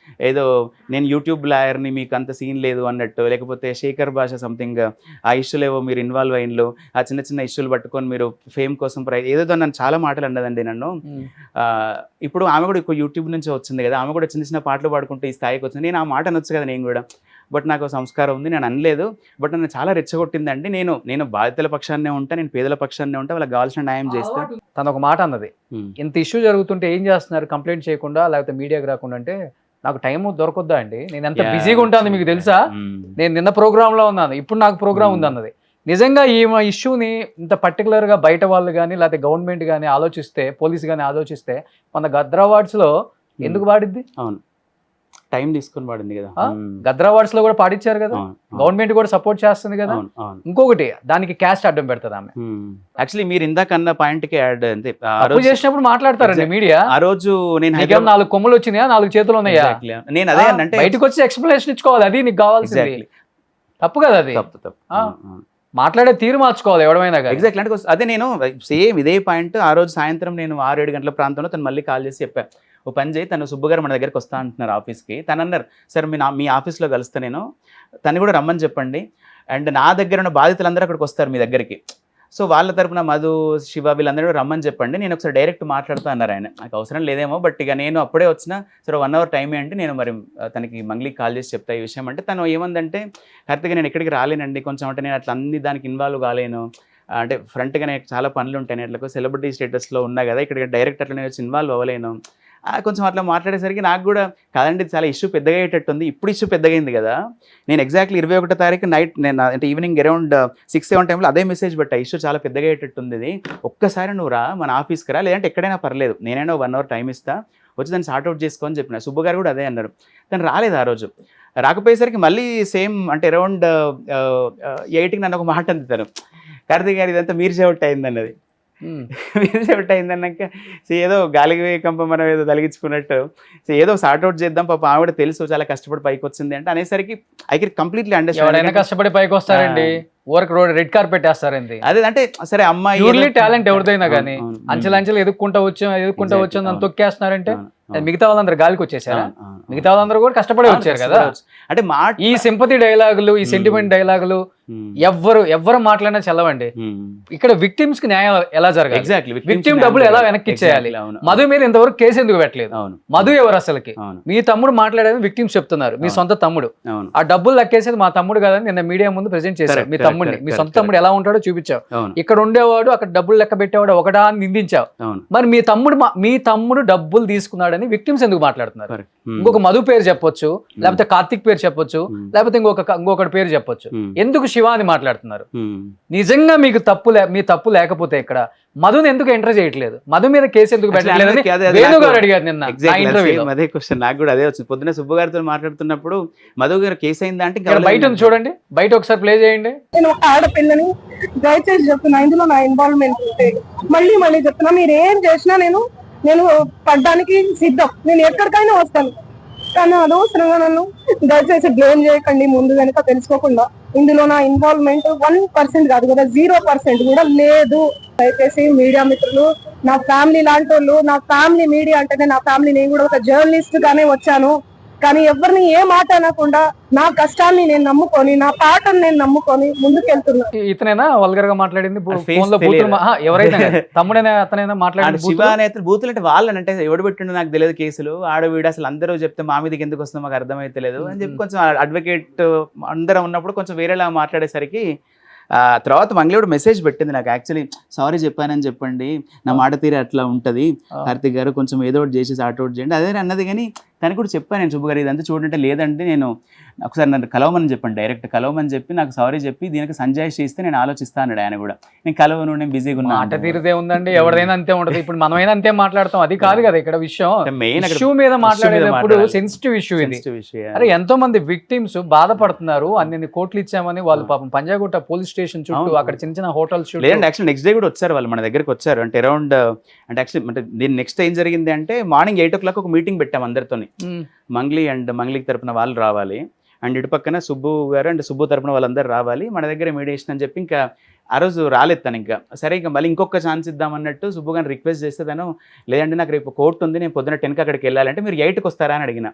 ఏదో నేను యూట్యూబ్ లాయర్ని మీకు అంత సీన్ లేదు అన్నట్టు, లేకపోతే శేఖర్ భాష సంథింగ్ ఆ ఇష్యూలు ఏవో మీరు ఇన్వాల్వ్ అయిన్లు, ఆ చిన్న ఇష్యూలు పట్టుకొని మీరు ఫేమ్ కోసం ఏదో నన్ను చాలా మాటలు అన్నదండి నన్ను. ఇప్పుడు ఆమె కూడా యూట్యూబ్ నుంచి వచ్చింది కదా, ఆమె కూడా చిన్న పాటలు పాడుకుంటూ ఈ స్థాయికి వచ్చింది. నేను ఆ మాట అనొచ్చు కదా నేను కూడా, బట్ నాకు సంస్కారం ఉంది, నేను అనలేదు, బట్ నన్ను చాలా రెచ్చగొట్టిందండి. నేను బాధితుల పక్షాన్నే ఉంటా, నేను పేదల పక్షాన్నే ఉంటా, వాళ్ళకి కావాల్సిన న్యాయం చేస్తాను. తను ఒక మాట అన్నది, ఇంత ఇష్యూ జరుగుతుంటే ఏం చేస్తున్నారు కంప్లైంట్ చేయకుండా లేకపోతే మీడియాకి రాకుండా అంటే, నాకు టైం దొరకొద్దా అండి, నేను ఎంత బిజీగా ఉంటాను మీకు తెలుసా. నేను నిన్న ప్రోగ్రామ్ లో ఉన్నాను, ఇప్పుడు నాకు ప్రోగ్రామ్ ఉంది అన్నది. నిజంగా ఈ ఇష్యూని ఇంత పర్టికులర్ గా బయట వాళ్ళు కానీ లేకపోతే గవర్నమెంట్ కానీ ఆలోచిస్తే, పోలీస్ కానీ ఆలోచిస్తే, మన గద్ర అవార్డ్స్ లో ఎందుకు పాడిద్ది? అవును, టైం తీసుకొని పడింది కదా. గద్ర అవార్డ్స్ లో కూడా పాటించారు కదా, గవర్నమెంట్ కూడా సపోర్ట్ చేస్తుంది కదా. ఇంకొకటి దానికి క్యాస్ట్ అడ్డం పెడుతుంది ఆమె. యాక్చువల్లీ మీరు ఇందాక అన్న పాయింట్ కి యాడ్ అంతే, తప్పు చేసినప్పుడు మాట్లాడతారండి మీడియా. ఆ రోజు నేను 4 కొమ్ములు వచ్చినాయా, 4 చేతులు ఉన్నాయా, నేను అదే అంటే బయటకు వచ్చి ఎక్స్ప్లెనేషన్ ఇచ్చుకోవాలి, అది నీకు కావాల్సింది. తప్పు కదా అది, తప్పు. మాట్లాడే తీరు మార్చుకోవాలి ఎవడమైనా. ఎగ్జాక్ట్లీ, అంటే అదే నేను సేమ్ ఇదే పాయింట్ ఆ రోజు సాయంత్రం నేను 6-7 గంటల ప్రాంతంలో తను మళ్ళీ కాల్ చేసి చెప్పా, ఓ పని చేయి, తను సుబ్బు గారు మన దగ్గరికి వస్తా అంటున్నారు ఆఫీస్కి. తను అన్నారు, సార్ మీ ఆఫీస్లో కలుస్తా నేను, తను కూడా రమ్మని చెప్పండి, అండ్ నా దగ్గర ఉన్న బాధితులందరూ అక్కడికి వస్తారు మీ దగ్గరికి, సో వాళ్ళ తరపున మధు, శివ వీళ్ళందరూ రమ్మని చెప్పండి, నేను ఒకసారి డైరెక్ట్ మాట్లాడుతూ అన్నారు ఆయన. నాకు అవసరం లేదేమో, బట్ ఇక నేను అప్పుడే వచ్చిన, సరే 1 అవర్ టైం ఏంటి, నేను మరి తనకి మంగ్లీకి కాల్ చేసి చెప్తా ఈ విషయం అంటే. తను ఏమందంటే, కార్తీక్ నేను ఎక్కడికి రాలేనండి కొంచెం, అంటే నేను అట్లా అన్ని దానికి ఇన్వాల్వ్ కాలేను, అంటే ఫ్రంట్గానే చాలా పనులు ఉంటాయి, నేను అట్లా సెలబ్రిటీ స్టేటస్లో ఉన్నా కదా, ఇక్కడ డైరెక్ట్ అట్లా నేను వచ్చి ఇన్వాల్వ్ అవ్వలేను, కొంచెం అట్లా మాట్లాడేసరికి నాకు కూడా కాదండి చాలా ఇష్యూ పెద్దగా అయ్యేటట్టుంది, ఇప్పుడు ఇష్యూ పెద్దగైంది కదా. నేను ఎగ్జాక్ట్లీ 21వ తారీఖు నైట్ నేను అంటే ఈవినింగ్ అరౌండ్ 6-7 టైంలో అదే మెసేజ్ పెట్టా, ఇష్యూ చాలా పెద్దగా అయ్యేటట్టుంది, ఇది ఒక్కసారి నువ్వు రా మన ఆఫీస్కి రా, లేదంటే ఎక్కడైనా పర్లేదు, నేనైనా 1 అవర్ టైం ఇస్తా, వచ్చి దాన్ని సార్ట్అవుట్ చేసుకోని చెప్పిన. సుబ్బు గారు కూడా అదే అన్నారు. తను రాలేదు ఆ రోజు. రాకపోయేసరికి మళ్ళీ సేమ్ అంటే అరౌండ్ 8కి నన్ను ఒక మాట అందుతాను, కార్తీక్ గారు ఇదంతా మీరు చెవట్ అయింది అన్నది. మీరు చెవట్ అయిందన్నాక ఏదో గాలికి కంప మనం ఏదో తలిగించుకున్నట్టు ఏదో సార్ట్అవుట్ చేద్దాం, పాప ఆవిడ తెలుసు చాలా కష్టపడి పైకి వచ్చింది అంటే అనేసరికి ఐ కెన్ కంప్లీట్లీ అండర్స్టాండ్. కష్టపడి పైకి వస్తారండి, రెడ్ కార్పెట్ వేస్తారండి. అదే అంటే సరే అమ్మాయి టాలెంట్ ఎవరిదైనా కానీ అంచెలంచెలు ఎదుక్కుంటా వచ్చాం అని తొక్కేస్తున్నారంటే మిగతా వాళ్ళందరూ గాలికి వచ్చేసారా? మిగతా వాళ్ళందరూ కూడా కష్టపడే వచ్చారు కదా. అంటే ఈ సింపతి డైలాగులు, ఈ సెంటిమెంట్ డైలాగులు ఎవ్వరు మాట్లాడినా చల్లవండి. ఇక్కడ విక్టిమ్స్ కి న్యాయం ఎలా జరగాలి, ఎగ్జాక్ట్లీ విక్టిమ్ డబ్బులు ఎలా వెనక్కి ఇచ్చేయాలి. మధు మీద ఇంతవరకు కేసు ఎందుకు పెట్టలేదు? మధు ఎవరు అసలుకి? మీ తమ్ముడు మాట్లాడేది విక్టిమ్స్ చెప్తున్నారు, మీ సొంత తమ్ముడు. ఆ డబ్బులు లెక్కేసేది మా తమ్ముడు కాదని నిన్న మీడియా ముందు ప్రెజెంట్ చేశారు. మీ తమ్ముడిని, మీ సొంత తమ్ముడు ఎలా ఉంటాడో చూపించావు. ఇక్కడ ఉండేవాడు అక్కడ డబ్బులు లెక్క పెట్టేవాడు ఒకటా అని నిందించావు. మరి మీ తమ్ముడు డబ్బులు తీసుకున్నాడని విక్టిమ్స్ ఎందుకు మాట్లాడుతున్నారు? ఇంకొక మధు పేరు చెప్పొచ్చు, లేకపోతే కార్తిక్ పేరు చెప్పొచ్చు, లేకపోతే ఇంకొకటి పేరు చెప్పొచ్చు. ఎందుకు శివ అని మాట్లాడుతున్నారు? నిజంగా మీకు మీ తప్పు లేకపోతే ఇక్కడ మధుని ఎందుకు ఎంటర్ చేయట్లేదు? మధు మీద కేసు ఎందుకు పెట్టలేదని వేణు గారు అడిగారు నిన్న ఇంటర్వ్యూలో. అదే క్వశ్చన్ నాకు కూడా అదే వచ్చింది. పొద్దున్న సుబ్బు గారితో మాట్లాడుతున్నప్పుడు మధు గారు కేసు అయిందా అంటే బయట ఉంది చూడండి, బయట ఒకసారి ప్లే చేయండి. నేను ఒక ఆడపిల్లని దయచేసి చెప్తున్నా, ఇందులో నా ఇన్వాల్వ్మెంట్ ఉంటే మళ్ళీ చెప్తున్నా, మీరు ఏం చేసినా నేను పడ్డానికి సిద్ధం, నేను ఎక్కడికైనా వస్తాను, కానీ అనవసరంగా నన్ను దయచేసి బ్లేమ్ చేయకండి ముందు వెనుక తెలుసుకోకుండా. ఇందులో నా ఇన్వాల్వ్మెంట్ 1% కాదు కదా, 0% కూడా లేదు. దయచేసి మీడియా మిత్రులు, నా ఫ్యామిలీ లాంటి వాళ్ళు, నా ఫ్యామిలీ మీడియా అంటేనే నా ఫ్యామిలీ, నేను కూడా ఒక జర్నలిస్ట్ గానే వచ్చాను, కానీ ఎవరిని ఏ మాట అనకుండా నా కష్టాన్ని నేను నమ్ముకొని, నా పాటను నేను నమ్ముకొని ముందుకెళ్తున్నా. ఇతనైనా వల్గర్ గా మాట్లాడింది? ఎవరైనా తమ్ముడైనా అతనైనా మాట్లాడింది? శివ అనే బూతులు అంటే వాళ్ళనంటే ఎవడు పెట్టిండో నాకు తెలియదు, కేసులు ఆడవీడు అసలు అందరూ చెప్తే మా మీదకి ఎందుకు వస్తుందో మాకు అర్థమైతలేదు అని చెప్పి కొంచెం అడ్వకేట్ అందరం ఉన్నప్పుడు కొంచెం వేరేలా మాట్లాడేసరికి తర్వాత మంగళూరు మెసేజ్ పెట్టింది నాకు, యాక్చువల్లీ సారీ చెప్పానని చెప్పండి, నా మాట తీరే అట్లా ఉంటుంది, కార్తీక్ గారు కొంచెం ఏదో ఒకటి చేసి సార్ట్అవుట్ చేయండి అదే అన్నది. కానీ తనకు కూడా చెప్పాను నేను, సుబ్బు గారు ఇదంతా చూడంటే లేదంటే నేను ఒకసారి నన్ను కలవమని చెప్పండి, డైరెక్ట్ కలవమని చెప్పి నాకు సారీ చెప్పి దీనికి సంజాయిషి ఇస్తే నేను ఆలోచిస్తా అన్నాడు ఆయన కూడా. నేను కలవను, నేను బిజీగా ఉన్నా. మాట తీరుదే ఉందండి, ఎవరిదైనా అంతే ఉంటుంది. ఇప్పుడు మనమైనా అంతే మాట్లాడతాం, అది కాదు కదా ఇక్కడ విషయం. మెయిన్ ఇష్యూ మీద మాట్లాడేటప్పుడు సెన్సిటివ్ ఇష్యూ ఇది. అరే ఎంతో మంది విక్టిమ్స్ బాధపడుతున్నారు, అన్ని కోట్లు ఇచ్చామని వాళ్ళు పాపం పంజాగుట్ట పోలీస్ స్టేషన్ చుట్టూ అక్కడ చిన్న హోటల్స్ చుట్టూ. లేదండి యాక్చువల్ నెక్స్ట్ డే కూడా వచ్చారు వాళ్ళు, మన దగ్గరికి వచ్చారు. అంటే అరౌండ్ అంటే యాక్చువల్లీ అంటే దీని నెక్స్ట్ ఏం జరిగింది అంటే మార్నింగ్ 8 o'clock ఒక మీటింగ్ పెట్టాం అందరితో, మంగ్లీకి తరపున వాళ్ళు రావాలి, అండ్ ఇటు పక్కన సుబ్బు గారు అండ్ సుబ్బు తరపున వాళ్ళందరూ రావాలి, మన దగ్గర మీడియేషన్ అని చెప్పి. ఇంకా ఆ రోజు రాలేదు తను. ఇంకా సరే ఇంకా మళ్ళీ ఇంకొక ఛాన్స్ ఇద్దామన్నట్టు సుబ్బు గారిని రిక్వెస్ట్ చేస్తే తను లేదంటే నాకు రేపు కోర్టు ఉంది, నేను పొద్దున 10కి అక్కడికి వెళ్ళాలంటే మీరు 8కి వస్తారా అని అడిగిన.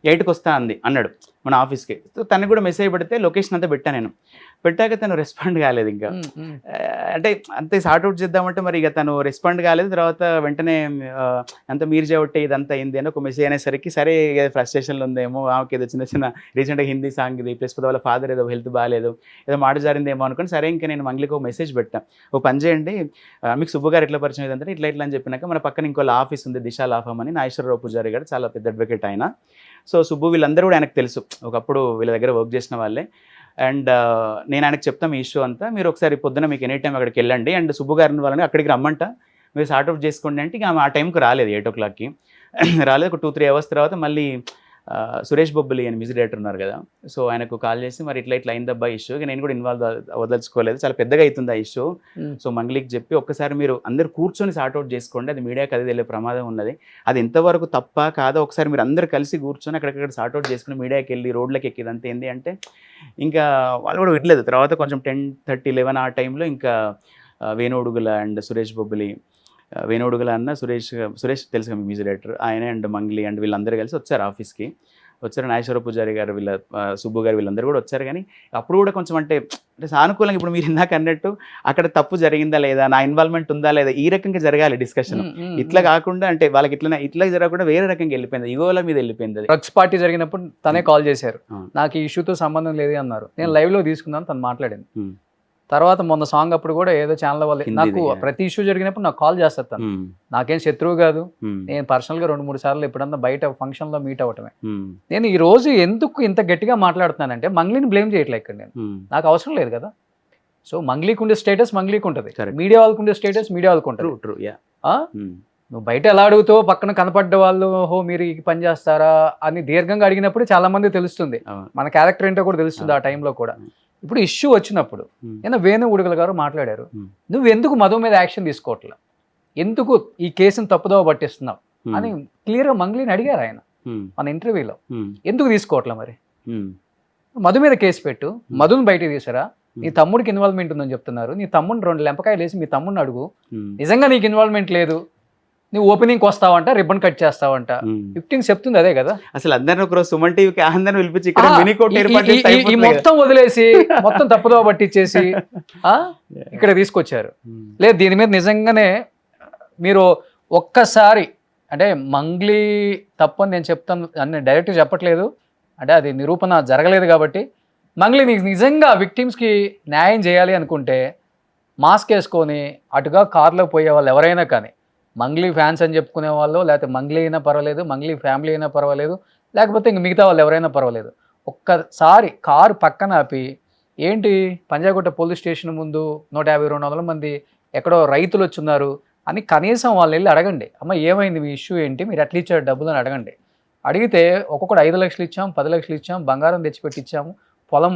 8కి వస్తా అన్నాడు. మన ఆఫీస్కి. సో తనకు కూడా మెసేజ్ పెడితే లొకేషన్ అంతా పెట్టాను నేను. పెట్టాక తను రెస్పాండ్ కాలేదు ఇంకా. అంటే అంతే సార్ట్అవుట్ చేద్దామంటే మరి ఇక తను రెస్పాండ్ కాలేదు. తర్వాత వెంటనే అంత మీరు చేయబట్టే ఇదంతా అయింది అని ఒక మెసేజ్ అనేసరికి సరే ఫ్రస్ట్రేషన్లో ఉందేమో, ఆమెకి ఏదో చిన్న చిన్న రీసెంట్గా హిందీ సాంగ్ ఇది ప్లస్ వాళ్ళ ఫాదర్ ఏదో హెల్త్ బాగాలేదు, ఏదో మాట జారిందేమో అనుకుని సరే ఇంకా నేను మంగ్లీకి ఒక మెసేజ్ పెట్టాను, ఒక పని చేయండి మీకు సుబ్బు గారు ఎట్లా పరిచయం ఇదంటే ఇట్లా ఇట్లా అని చెప్పినాక మన పక్కన ఇంకో ఆఫీస్ ఉంది దిశా లా ఫర్మ్ అని, నాగేశ్వరరావు పూజారి గారు చాలా పెద్ద అడ్వకేట్ ఆయన. సో సుబ్బు వీళ్ళందరూ కూడా ఆయనకు తెలుసు, ఒకప్పుడు వీళ్ళ దగ్గర వర్క్ చేసిన వాళ్ళే. అండ్ నేను ఆయనకు చెప్తాం ఈ ఇష్యూ అంతా, మీరు ఒకసారి పొద్దున మీకు ఎనీ టైం అక్కడికి వెళ్ళండి అండ్ సుబ్బు గారిని వాళ్ళని అక్కడికి రమ్మంట, మీరు సార్ట్అవుట్ చేసుకోండి అంటే ఇక ఆ టైంకి రాలేదు, 8 o'clockకి రాలేదు. ఒక 2-3 hours తర్వాత మళ్ళీ సురేష్ బొబ్బులి అని మ్యూజిక్ డైరెక్టర్ ఉన్నారు కదా, సో ఆయనకు కాల్ చేసి మరి ఇట్లా ఇట్లా అయిందబ్బా ఇష్యూ, నేను కూడా ఇన్వాల్వ్ వదలుచుకోలేదు, చాలా పెద్దగా అవుతుంది ఆ ఇష్యూ, సో మంగ్లీకి చెప్పి ఒక్కసారి మీరు అందరు కూర్చొని సార్ట్అవుట్ చేసుకోండి, అది మీడియాకి అది వెళ్ళే ప్రమాదం ఉన్నది, అది ఎంతవరకు తప్ప కాదో ఒకసారి మీరు అందరు కలిసి కూర్చొని అక్కడక్కడ సార్ట్అవుట్ చేసుకుని మీడియాకి వెళ్ళి రోడ్లకి ఎక్కిదంతా ఏంటి అంటే ఇంకా వాళ్ళు కూడా విడలేదు. తర్వాత కొంచెం 10:30-11 ఆ టైంలో ఇంకా వేణుడుగుల అండ్ సురేష్ బొబ్బులి, వేణుడుగుల అన్న సురేష్ తెలుసు కదా మ్యూజిక్ డైరెక్టర్, ఆయన అండ్ మంగ్లీ అండ్ వీళ్ళందరూ కలిసి వచ్చారు ఆఫీస్కి. వచ్చారు నాగేశ్వరరావు పూజారి గారు, వీళ్ళ సుబ్బు గారు వీళ్ళందరూ కూడా వచ్చారు. కానీ అప్పుడు కూడా కొంచెం అంటే సానుకూలంగా ఇప్పుడు మీరు ఇందాక అన్నట్టు అక్కడ తప్పు జరిగిందా లేదా, నా ఇన్వాల్వ్మెంట్ ఉందా లేదా, ఈ రకంగా జరగాలి డిస్కషన్. ఇట్లా కాకుండా అంటే వాళ్ళకి ఇట్లా జరగకుండా వేరే రకంగా వెళ్ళిపోయింది, ఇగోల మీద వెళ్ళిపోయింది. డ్రగ్స్ పార్టీ జరిగినప్పుడు తనే కాల్ చేశారు, నాకు ఈ ఇష్యూతో సంబంధం లేదు అన్నారు, నేను లైవ్లో తీసుకున్నాను, తను మాట్లాడింది. తర్వాత మొన్న సాంగ్ అప్పుడు కూడా ఏదో ఛానల్ వాళ్ళు నాకు ప్రతి ఇష్యూ జరిగినప్పుడు నాకు కాల్ చేస్తారు, తను నాకేం శత్రువు కాదు, నేను పర్సనల్గా 2-3 సార్లు ఎప్పుడన్నా బయట ఫంక్షన్లో మీట్ అవ్వటమే. నేను ఈ రోజు ఎందుకు ఇంత గట్టిగా మాట్లాడుతున్నానంటే మంగ్లీని బ్లేమ్ చేయట్లే ఇక్కడ నేను, నాకు అవసరం లేదు కదా. సో మంగ్లీకి ఉండే స్టేటస్ మంగ్లీకి ఉంటుంది, మీడియా వాళ్ళకు ఉండే స్టేటస్ మీడియా వాళ్ళకు ఉంటుంది. నువ్వు బయట ఎలా అడుగుతావో పక్కన కనపడ్డ వాళ్ళు హో మీరు ఈ పని చేస్తారా అని దీర్ఘంగా అడిగినప్పుడు చాలా మంది తెలుస్తుంది, మన క్యారెక్టర్ ఏంటో కూడా తెలుస్తుంది ఆ టైంలో కూడా. ఇప్పుడు ఇష్యూ వచ్చినప్పుడు నేను వేణుగుడుగుల గారు మాట్లాడారు, నువ్వు ఎందుకు మధు మీద యాక్షన్ తీసుకోవట్లా, ఎందుకు ఈ కేసును తప్పుదోవ పట్టిస్తున్నావు అని క్లియర్గా మంగ్లీని అడిగారు ఆయన మన ఇంటర్వ్యూలో. ఎందుకు తీసుకోవట్లా మరి, మధు మీద కేసు పెట్టు, మధుని బయటకు తీసారా, నీ తమ్ముడికి ఇన్వాల్వ్మెంట్ ఉందని చెప్తున్నారు, నీ తమ్ముడిని 2 లెంపకాయలు వేసి మీ తమ్ముడిని అడుగు, నిజంగా నీకు ఇన్వాల్వ్మెంట్ లేదు, నువ్వు ఓపెనింగ్కి వస్తావంట, రిబ్బన్ కట్ చేస్తావంట, ఫిఫ్టీన్ చెప్తుంది అదే కదా. అసలు అందరిని ఒకరోజు సుమన్ టీవీకి అందరిని పిలిపించి ఈ మొత్తం వదిలేసి మొత్తం తప్పుదోవ పట్టించేసి ఇక్కడ తీసుకొచ్చారు. లేదు దీని మీద నిజంగానే మీరు ఒక్కసారి అంటే మంగ్లీ తప్పని నేను చెప్తాను అని డైరెక్ట్ చెప్పట్లేదు, అంటే అది నిరూపణ జరగలేదు కాబట్టి. మంగ్లీ నీకు నిజంగా విక్టిమ్స్కి న్యాయం చేయాలి అనుకుంటే మాస్క్ వేసుకొని అటుగా కార్లో పోయే వాళ్ళు ఎవరైనా కానీ, మంగ్లీ ఫ్యాన్స్ అని చెప్పుకునే వాళ్ళు, లేకపోతే మంగ్లీ అయినా పర్వాలేదు, మంగ్లీ ఫ్యామిలీ అయినా పర్వాలేదు, లేకపోతే ఇంక మిగతా వాళ్ళు ఎవరైనా పర్వాలేదు, ఒక్కసారి కారు పక్కన ఆపి ఏంటి పంజాగుట్ట పోలీస్ స్టేషన్ ముందు 150-200 మంది ఎక్కడో రైతులు వచ్చున్నారు అని కనీసం వాళ్ళు వెళ్ళి అడగండి, అమ్మ ఏమైంది మీ ఇష్యూ ఏంటి, మీరు ఎట్లా ఇచ్చారు డబ్బులు అని అడగండి. అడిగితే ఒక్కొక్కడు 5 లక్షలు ఇచ్చాం, 10 లక్షలు ఇచ్చాం, బంగారం తెచ్చిపెట్టి ఇచ్చాము, పొలం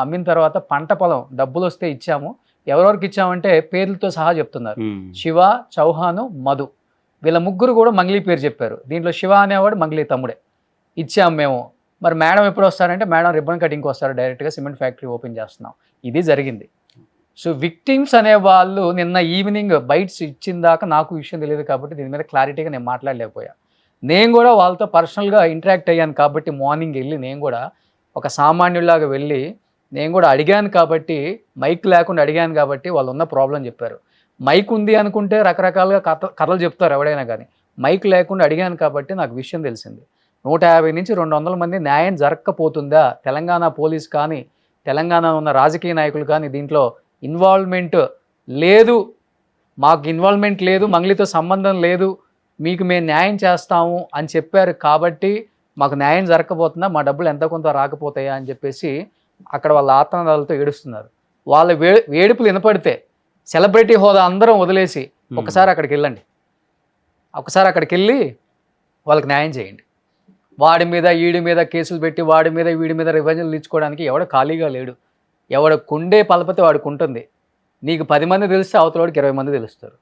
అమ్మిన తర్వాత పంట పొలం డబ్బులు వస్తే ఇచ్చాము, ఎవరెవరికి ఇచ్చామంటే పేర్లతో సహా చెప్తున్నారు, శివ, చౌహాను, మధు, వీళ్ళ ముగ్గురు కూడా మంగ్లీ పేరు చెప్పారు. దీంట్లో శివ అనేవాడు మంగ్లీ తమ్ముడే. ఇచ్చాము మేము, మరి మేడం ఎప్పుడు వస్తారంటే మేడం రిబ్బన్ కటింగ్కి వస్తారు, డైరెక్ట్గా సిమెంట్ ఫ్యాక్టరీ ఓపెన్ చేస్తున్నాం, ఇది జరిగింది. సో విక్టిమ్స్ అనే వాళ్ళు నిన్న ఈవినింగ్ బైట్స్ ఇచ్చిన దాకా నాకు విషయం తెలియదు కాబట్టి దీని మీద క్లారిటీగా నేను మాట్లాడలేకపోయా. నేను కూడా వాళ్ళతో పర్సనల్గా ఇంటరాక్ట్ అయ్యాను కాబట్టి మార్నింగ్ వెళ్ళి నేను కూడా ఒక సామాన్యులాగా వెళ్ళి నేను కూడా అడిగాను కాబట్టి, మైక్ లేకుండా అడిగాను కాబట్టి వాళ్ళు ఉన్న ప్రాబ్లం చెప్పారు. మైక్ ఉంది అనుకుంటే రకరకాలుగా కథలు చెప్తారు ఎవడైనా కానీ, మైక్ లేకుండా అడిగాను కాబట్టి నాకు విషయం తెలిసింది. 150 నుంచి 200 మంది న్యాయం జరగకపోతుందా, తెలంగాణ పోలీస్ కానీ తెలంగాణ ఉన్న రాజకీయ నాయకులు కానీ దీంట్లో ఇన్వాల్వ్మెంట్ లేదు, మాకు ఇన్వాల్వ్మెంట్ లేదు, మంగ్లీతో సంబంధం లేదు, మీకు మేము న్యాయం చేస్తాము అని చెప్పారు కాబట్టి మాకు న్యాయం జరగకపోతుందా, మా డబ్బులు ఎంత కొంత రాకపోతాయా అని చెప్పేసి అక్కడ వాళ్ళ ఆత్మనాదాలతో ఏడుస్తున్నారు. వాళ్ళ వేడుపులు వినపడితే సెలబ్రిటీ హోదా అందరం వదిలేసి ఒకసారి అక్కడికి వెళ్ళండి, ఒకసారి అక్కడికి వెళ్ళి వాళ్ళకి న్యాయం చేయండి. వాడి మీద వీడి మీద కేసులు పెట్టి వాడి మీద వీడి మీద రివెంజ్లు తీర్చుకోవడానికి ఎవడ ఖాళీగా లేడు, ఎవడ కుండే పలపతి వాడికి ఉంటుంది. నీకు 10 మంది తెలిస్తే అవతలవాడికి 20 మంది తెలుస్తారు.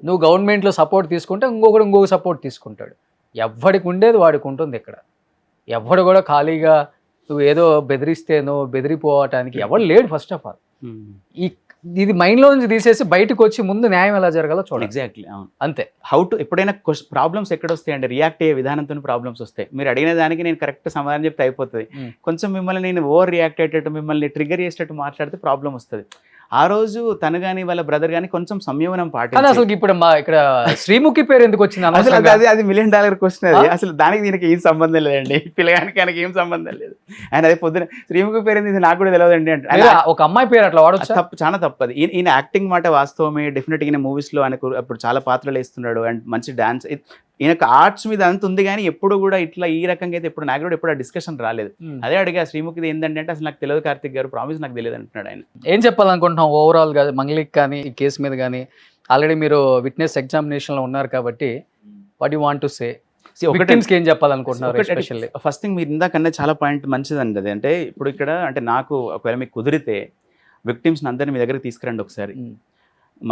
నువ్వు గవర్నమెంట్లో సపోర్ట్ తీసుకుంటే ఇంకొక సపోర్ట్ తీసుకుంటాడు. ఎవడికి ఉండేది వాడికి ఉంటుంది. ఇక్కడ ఎవడు కూడా ఖాళీగా నువ్వు ఏదో బెదిరిస్తేనో బెదిరిపోవటానికి ఎవడు లేడు. ఫస్ట్ ఆఫ్ ఆల్ ఇది మైండ్ లో నుంచి తీసేసి బయటకు వచ్చి ముందు న్యాయం ఎలా జరగాలో చూడండి. ఎగ్జాక్ట్లీ, అవును. అంతే. హౌ టు ఎప్పుడైనా ప్రాబ్లమ్స్ ఎక్కడ వస్తాయండి, రియాక్ట్ అయ్యే విధానంతో ప్రాబ్లమ్స్ వస్తాయి. మీరు అడిగిన దానికి నేను కరెక్ట్ సమాధానం చెప్తే అయిపోతుంది. కొంచెం మిమ్మల్ని నేను ఓవర్ రియాక్ట్ అయ్యేటట్టు, మిమ్మల్ని ట్రిగర్ చేసేటట్టు మాట్లాడితే ప్రాబ్లం వస్తుంది. ఆ రోజు తను కానీ వాళ్ళ బ్రదర్ కానీ కొంచెం సంయమనం కానీ అసలు ఇప్పుడు మా ఇక్కడ శ్రీముఖి పేరు ఎందుకు వచ్చింది అసలు అనవసరంగా? అది $1 million క్వశ్చన్. అది అసలు దానికి దీనికి ఏం సంబంధం లేదండి, పిల్లగానికి ఆయనకి ఏం సంబంధం లేదు. ఆయన అదే పొద్దున శ్రీముఖి పేరు ఏంది నాకు కూడా తెలియదండి అంటే మీరు ఒక అమ్మాయి పేరు అట్లా వాడొచ్చు. తప్పు, చాలా తప్పది. ఈయన యాక్టింగ్ మాట వాస్తవమే, డెఫినెట్ గా మూవీస్ లో ఆయనకు అప్పుడు చాలా పాత్రలు వేస్తున్నాడు అండ్ మంచి డాన్స్. ఈయనకు ఆర్ట్స్ మీద అంత ఉంది కానీ ఎప్పుడు కూడా ఇట్లా ఈ రకంగా అయితే ఎప్పుడు నాకు కూడా ఎప్పుడు ఆ డిస్కషన్ రాలేదు. అదే అడిగా శ్రీముఖిది ఏంటంటే అసలు నాకు తెలియదు కార్తిక్ గారు, ప్రామిస్ నాకు తెలియదు అంటున్నాడు ఆయన. ఏం చెప్పాలనుకుంటున్నాం ఓవరాల్ గా మంగ్లీకి కానీ ఈ కేసు మీద కానీ? ఆల్రెడీ మీరు విట్నెస్ ఎగ్జామినేషన్ లో ఉన్నారు కాబట్టి what you want to say, victims కి ఏం చెప్పాలనుకుంటున్నారు ఎస్పెషల్లీ? ఫస్ట్ థింగ్, మీరు ఇందాకన్నా చాలా పాయింట్ మంచిదండి అది. అంటే ఇప్పుడు ఇక్కడ అంటే నాకు ఒకవేళ మీకు కుదిరితే విక్టిమ్స్ అందరిని మీ దగ్గరికి తీసుకురండి ఒకసారి.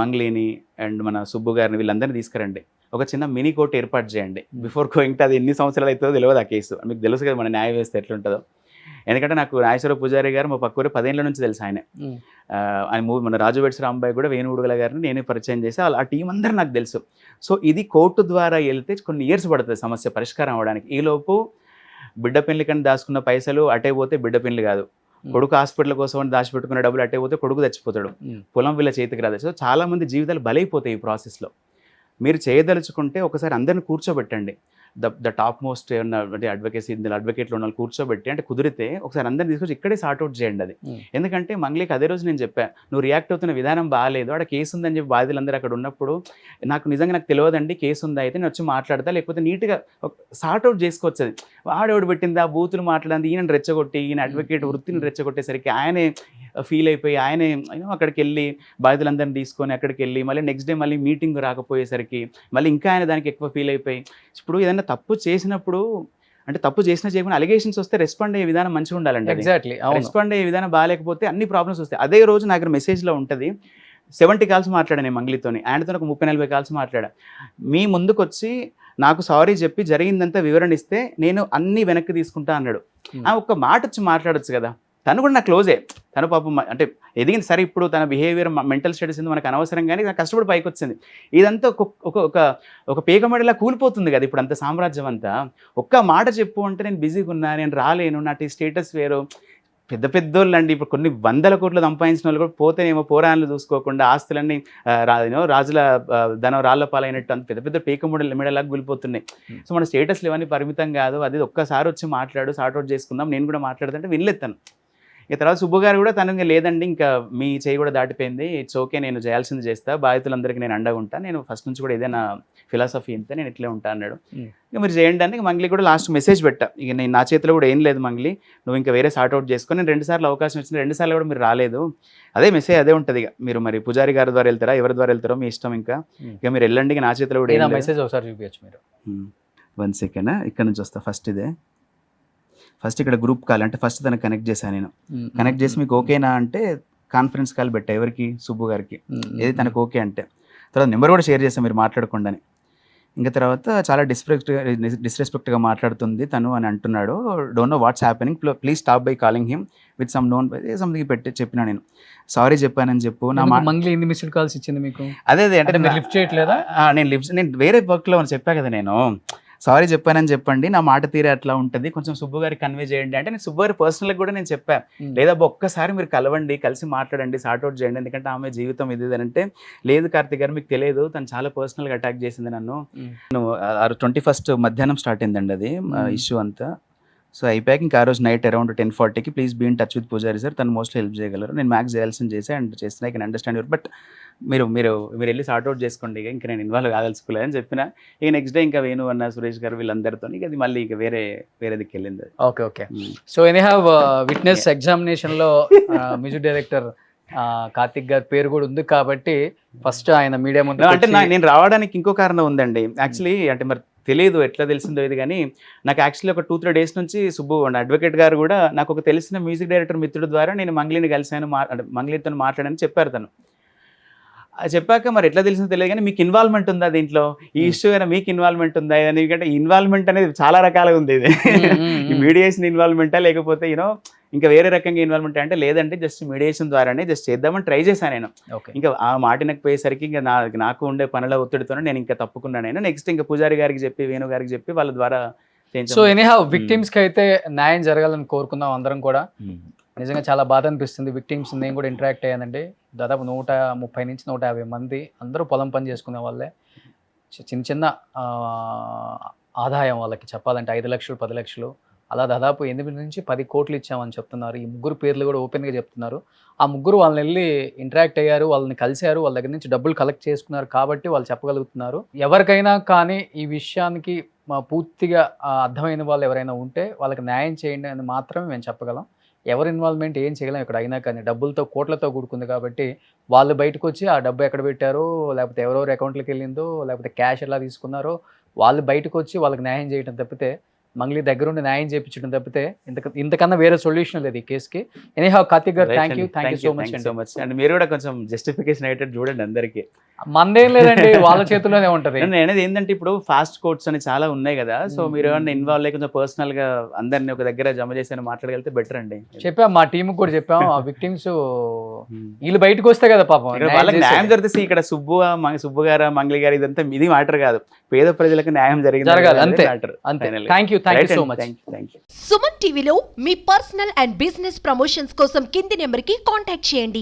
మంగ్లీని అండ్ మన సుబ్బు గారిని వీళ్ళందరినీ తీసుకురండి. ఒక చిన్న మినీ కోర్ట్ ఏర్పాటు చేయండి బిఫోర్ గోయింగ్ టు. అది ఎన్ని సంవత్సరాలు అవుతుందో తెలియదు ఆ కేసు, మీకు తెలుసు కదా మన న్యాయ వ్యవస్థ ఎట్లుంటుందో. ఎందుకంటే నాకు నాగేశ్వర పూజారి గారు మా పక్కూరే 10 ఏళ్ళ నుంచి తెలుసు. ఆయన మూవీ మన రాజు వెడ్స్ రాంబాయ్ కూడా వేణుగుడుగల గారిని నేనే పరిచయం చేసి ఆ టీం అందరూ నాకు తెలుసు. సో ఇది కోర్టు ద్వారా వెళ్తే కొన్ని ఇయర్స్ పడుతుంది సమస్య పరిష్కారం అవ్వడానికి. ఈలోపు బిడ్డ పెళ్లికని దాచుకున్న పైసలు అటే పోతే బిడ్డ పెళ్లి కాదు, కొడుకు హాస్పిటల్ కోసం అని దాచిపెట్టుకున్న డబ్బులు అట్టే పోతే కొడుకు చచ్చిపోతాడు, పొలం వీళ్ళ చేతికి రాదు. సో చాలా మంది జీవితాలు బలైపోతాయి ఈ ప్రాసెస్లో. మీరు చేయదలుచుకుంటే ఒకసారి అందరిని కూర్చోబెట్టండి. ద టాప్ మోస్ట్ అంటే అడ్వకేసీ అడ్వకేట్లు ఉన్న వాళ్ళు కూర్చోబెట్టి, అంటే కుదిరితే ఒకసారి అందరిని తీసుకొచ్చి ఇక్కడే సార్ట్అవుట్ చేయండి అది. ఎందుకంటే మంగ్లీకి అదే రోజు నేను చెప్పాను, నువ్వు రియాక్ట్ అవుతున్న విధానం బాగాలేదు, అక్కడ కేసు ఉందని చెప్పి బాధితులందరూ అక్కడ ఉన్నప్పుడు నాకు తెలియదండి కేసు ఉందా, అయితే నేను వచ్చి మాట్లాడతా, లేకపోతే నీట్గా సార్ట్అవుట్ చేసుకోవచ్చు. అది వాడెవడు పెట్టిందా బూతులు మాట్లాడింది, ఈయన రెచ్చగొట్టి, ఈయన అడ్వకేట్ వృత్తిని రెచ్చగొట్టేసరికి ఆయనే ఫీల్ అయిపోయి ఆయనే అక్కడికి వెళ్ళి బాధితులందరినీ తీసుకొని అక్కడికి వెళ్ళి మళ్ళీ నెక్స్ట్ డే మళ్ళీ మీటింగ్ రాకపోయేసరికి మళ్ళీ ఇంకా ఆయన దానికి ఎక్కువ ఫీల్ అయిపోయి. ఇప్పుడు ఏదైనా తప్పు చేసినప్పుడు, అంటే తప్పు చేసినా చేయకుండా అలిగేషన్స్ వస్తే రెస్పాండ్ అయ్యే విధానం మంచిగా ఉండాలండి. ఎగ్జాక్ట్లీ, రెస్పాండ్ అయ్యే విధానం బాగాలేకపోతే అన్ని ప్రాబ్లమ్స్ వస్తాయి. అదే రోజు నాకు మెసేజ్లో ఉంటుంది 70 కాల్స్ మాట్లాడాను మంగ్లీతోని, ఆయనతో ఒక 30-40 కాల్స్ మాట్లాడా. మీ ముందుకు వచ్చి నాకు సారీ చెప్పి జరిగిందంతా వివరణ ఇస్తే నేను అన్ని వెనక్కి తీసుకుంటా అన్నాడు. ఒక్క మాట వచ్చి మాట్లాడొచ్చు కదా. తను కూడా నా క్లోజే, తను పాపం అంటే ఎదిగింది సరే. ఇప్పుడు తన బిహేవియర్ మెంటల్ స్టడీస్ ఉంది మనకు అనవసరం, కానీ కష్టపడి పైకి వచ్చింది. ఇదంతా ఒక పేకమడిలా కూలిపోతుంది కదా ఇప్పుడు అంత సామ్రాజ్యం అంతా. ఒక్క మాట చెప్పు అంటే నేను బిజీగా ఉన్నా, నేను రాలేను, నా స్టేటస్ వేరు. పెద్ద పెద్దోళ్ళు అండి, ఇప్పుడు కొన్ని 100 కోట్లు సంపాదించిన వాళ్ళు కూడా పోతేనేమో పోరాణాలు చూసుకోకుండా ఆస్తులన్నీ రాజుల ధనం రాళ్ల పాలైనట్టు అంత పెద్ద పెద్ద మెడలాగా వెళ్ళిపోతున్నాయి. సో మన స్టేటస్లు ఇవన్నీ పరిమితం కాదు, అది ఒక్కసారి వచ్చి మాట్లాడు, సార్ట్అవుట్ చేసుకుందాం, నేను కూడా మాట్లాడుతుంటే వినలేస్తాను. ఇక తర్వాత సుబ్బు గారు కూడా తను లేదండి ఇంకా మీ చేయి కూడా దాటిపోయింది, ఇట్స్ ఓకే, నేను చేయాల్సింది చేస్తా, బాధితులందరికీ నేను అండగా ఉంటాను, నేను ఫస్ట్ నుంచి కూడా ఏదైనా ఫిలాసఫీ ఇంతే, నేను ఇట్లే ఉంటా అన్నాడు. ఇక మీరు చేయండి అని మంగ్లీ కూడా లాస్ట్ మెసేజ్ పెట్టా. ఇక నేను నా చేతిలో కూడా ఏం లేదు మంగ్లీ, నువ్వు ఇంకా వేరే సార్ట్అవుట్ చేసుకొని, నేను 2 సార్లు అవకాశం వచ్చింది, 2 సార్లు కూడా మీరు రాలేదు, అదే మెసేజ్ అదే ఉంటుంది. ఇక మీరు మరి పూజారి గారి ద్వారా వెళ్తారా ఎవరి ద్వారా వెళ్తారో మీ ఇష్టం, ఇంకా ఇక మీరు వెళ్ళండి, ఇక నా చేతిలో కూడా మెసేజ్ ఒకసారి చూపించచ్చు మీరు. 1 సెకండ్ ఇక్కడ నుంచి వస్తా. ఫస్ట్ ఇక్కడ గ్రూప్ కాల్ అంటే ఫస్ట్ తనకు కనెక్ట్ చేశాను నేను. కనెక్ట్ చేసి మీకు ఓకేనా అంటే కాన్ఫరెన్స్ కాల్ పెట్టా ఎవరికి, సుబ్బు గారికి. ఏది తనకు ఓకే అంటే తర్వాత నెంబర్ కూడా షేర్ చేస్తాను మీరు మాట్లాడకుండా. ఇంకా తర్వాత చాలా డిస్రెస్పెక్ట్గా మాట్లాడుతుంది తను అని అంటున్నాడు. Don't know what's happening, please stop by calling him with some known something పెట్టి చెప్పినా నేను. సారీ చెప్పానని చెప్పు. నా మంగ్లీ ఎన్ని మిస్డ్ కాల్స్ ఇచ్చింది మీకు? అదే అంటే మీరు లిఫ్ట్ చేయట్లేదా? నేను వేరే వర్క్లో చెప్పా కదా నేను. సారీ చెప్పానని చెప్పండి, నా మాట తీరే అట్లా ఉంటుంది, కొంచెం సుబ్బు గారికి కన్వే చేయండి అంటే నేను సుబ్బు గారి పర్సనల్గా కూడా నేను చెప్పాను, లేదా ఒక్కసారి మీరు కలవండి, కలిసి మాట్లాడండి, సార్ట్అవుట్ చేయండి, ఎందుకంటే ఆమె జీవితం ఇది అంటే. లేదు కార్తిక్ గారు మీకు తెలియదు, తను చాలా పర్సనల్గా అటాక్ చేసింది నన్ను. 21st మధ్యాహ్నం స్టార్ట్ అయిందండి అది ఇష్యూ అంతా. సో అయిపోయాక ఇంకా ఆ రోజు నైట్ అరౌండ్ 10:40కి please be in touch with Pujari sir, తను మోస్ట్లీ హెల్ప్ చేయగలరు, నేను మ్యాక్స్ చేయాల్సింది చేసి అండ్ చేస్తున్నా, I can understand your, but మీరు వెళ్ళి సార్ట్అవుట్ చేసుకోండి, ఇంకా నేను ఇన్వాల్వ్ కాదలుచుకోలేదని చెప్పిన. ఇక నెక్స్ట్ డే ఇంకా వేణు అన్న సురేష్ గారు వీళ్ళందరితో ఇక అది మళ్ళీ ఇక వేరేదికి వెళ్ళింది. ఓకే. సో ఎనీహౌ విట్నెస్ ఎగ్జామినేషన్లో మ్యూజిక్ డైరెక్టర్ కార్తిక్ గారి పేరు కూడా ఉంది కాబట్టి ఫస్ట్ ఆయన మీడియా ముందు అంటే నేను రావడానికి ఇంకో కారణం ఉందండి యాక్చువల్లీ. అంటే మరి తెలియదు ఎట్లా తెలిసిందో ఇది, కానీ నాకు యాక్చువల్లీ ఒక 2-3 డేస్ నుంచి సుబ్బు అడ్వకేట్ గారు కూడా నాకు ఒక తెలిసిన మ్యూజిక్ డైరెక్టర్ మిత్రుడు ద్వారా నేను మంగ్లీని కలిశాను, మంగ్లీతో మాట్లాడని చెప్పారు తను. అది చెప్పాక మరి ఎట్లా తెలిసిందో తెలియదు కానీ మీకు ఇన్వాల్వ్మెంట్ ఉందా దీంట్లో, ఈ ఇష్యూ అయినా మీకు ఇన్వాల్వ్మెంట్ ఉందా, ఎందుకంటే ఇన్వాల్వ్మెంట్ అనేది చాలా రకాలుగా ఉంది ఇది. ఈ మీడియేషన్ ఇన్వాల్వ్మెంటా లేకపోతే యూనో ఇంకా వేరే రకంగా ఇన్వాల్వ్మెంట్ అంటే లేదంటే జస్ట్ మీడియేషన్ ద్వారానే జస్ట్ చేద్దామని ట్రై చేశాను నేను. ఓకే. ఇంకా ఆ మాట పోయేసరికి ఇంకా నాకు ఉండే పనుల ఒత్తిడితోనే నేను ఇంకా తప్పుకున్నాను. నేను నెక్స్ట్ ఇంకా పూజారి గారికి చెప్పి వేణు గారికి చెప్పి వాళ్ళ ద్వారా సో ఎనీహౌ విక్టిమ్స్ కి అయితే న్యాయం జరగాలని కోరుకుందాం అందరం కూడా. నిజంగా చాలా బాధ అనిపిస్తుంది. విక్టిమ్స్ నేను కూడా ఇంటరాక్ట్ అయ్యానండి. దాదాపు 130 నుంచి 150 మంది, అందరూ పొలం పని చేసుకునే వాళ్ళే. చిన్న చిన్న ఆదాయం వాళ్ళకి చెప్పాలంటే 5 లక్షలు 10 లక్షలు అలా దాదాపు 8 నుంచి 10 కోట్లు ఇచ్చామని చెప్తున్నారు. ఈ ముగ్గురు పేర్లు కూడా ఓపెన్గా చెప్తున్నారు. ఆ ముగ్గురు వాళ్ళని వెళ్ళి ఇంటరాక్ట్ అయ్యారు, వాళ్ళని కలిశారు, వాళ్ళ దగ్గర నుంచి డబ్బులు కలెక్ట్ చేసుకున్నారు కాబట్టి వాళ్ళు చెప్పగలుగుతున్నారు. ఎవరికైనా కానీ ఈ విషయానికి పూర్తిగా అర్థమైన వాళ్ళు ఎవరైనా ఉంటే వాళ్ళకి న్యాయం చేయండి అని మాత్రమే మేము చెప్పగలం. ఎవరి ఇన్వాల్వ్మెంట్ ఏం చేయలేం ఇక్కడ అయినా కానీ. డబ్బులతో కోట్లతో కూడుకుంది కాబట్టి వాళ్ళు బయటకు వచ్చి ఆ డబ్బు ఎక్కడ పెట్టారో, లేకపోతే ఎవరెవరు అకౌంట్లోకి వెళ్ళిందో, లేకపోతే క్యాష్ ఎలా తీసుకున్నారో వాళ్ళు బయటకు వచ్చి వాళ్ళకి న్యాయం చేయడం తప్పితే, మంగ్లీ దగ్గరుండి న్యాయం చేయించడం తప్పితే ఇంతకన్నా వేరే సొల్యూషన్ లేదు ఈ కేసుకి. ఎనీహౌ కార్తిక్ గారు thank you so much. And మీరు కూడా కొంచెం జస్టిఫికేషన్ అయ్యేటట్టు చూడండి అందరికి. మందేం లేదండి, వాళ్ళ చేతుల్లోనే ఉంటది. నేను అనేది ఏంటంటే ఇప్పుడు ఫాస్ట్ కోర్ట్స్ అని చాలా ఉన్నాయి కదా, సో మీరు ఏమన్నా ఇన్వాల్వ్ అయ్యి కొంచెం పర్సనల్ గా అందరిని ఒక దగ్గర జమ చేసి మాట్లాడగలిగితే బెటర్ అండి. చెప్పాం, మా టీం కూడా చెప్పాం. ఆ విక్టిమ్స్ వీళ్ళు బయటకు వస్తే కదా పాపం వాళ్ళకి న్యాయం జరిగితే ఇక్కడ సుబ్బు గారు మంగ్లీ గారు ఇదంతా ఇది మ్యాటర్ కాదు, పేద ప్రజలకు న్యాయం జరగాలి అంతే. Thank you so much. Suman టీవీలో మీ పర్సనల్ అండ్ బిజినెస్ ప్రమోషన్స్ కోసం కింది నెంబర్కి కాంటాక్ట్ చేయండి.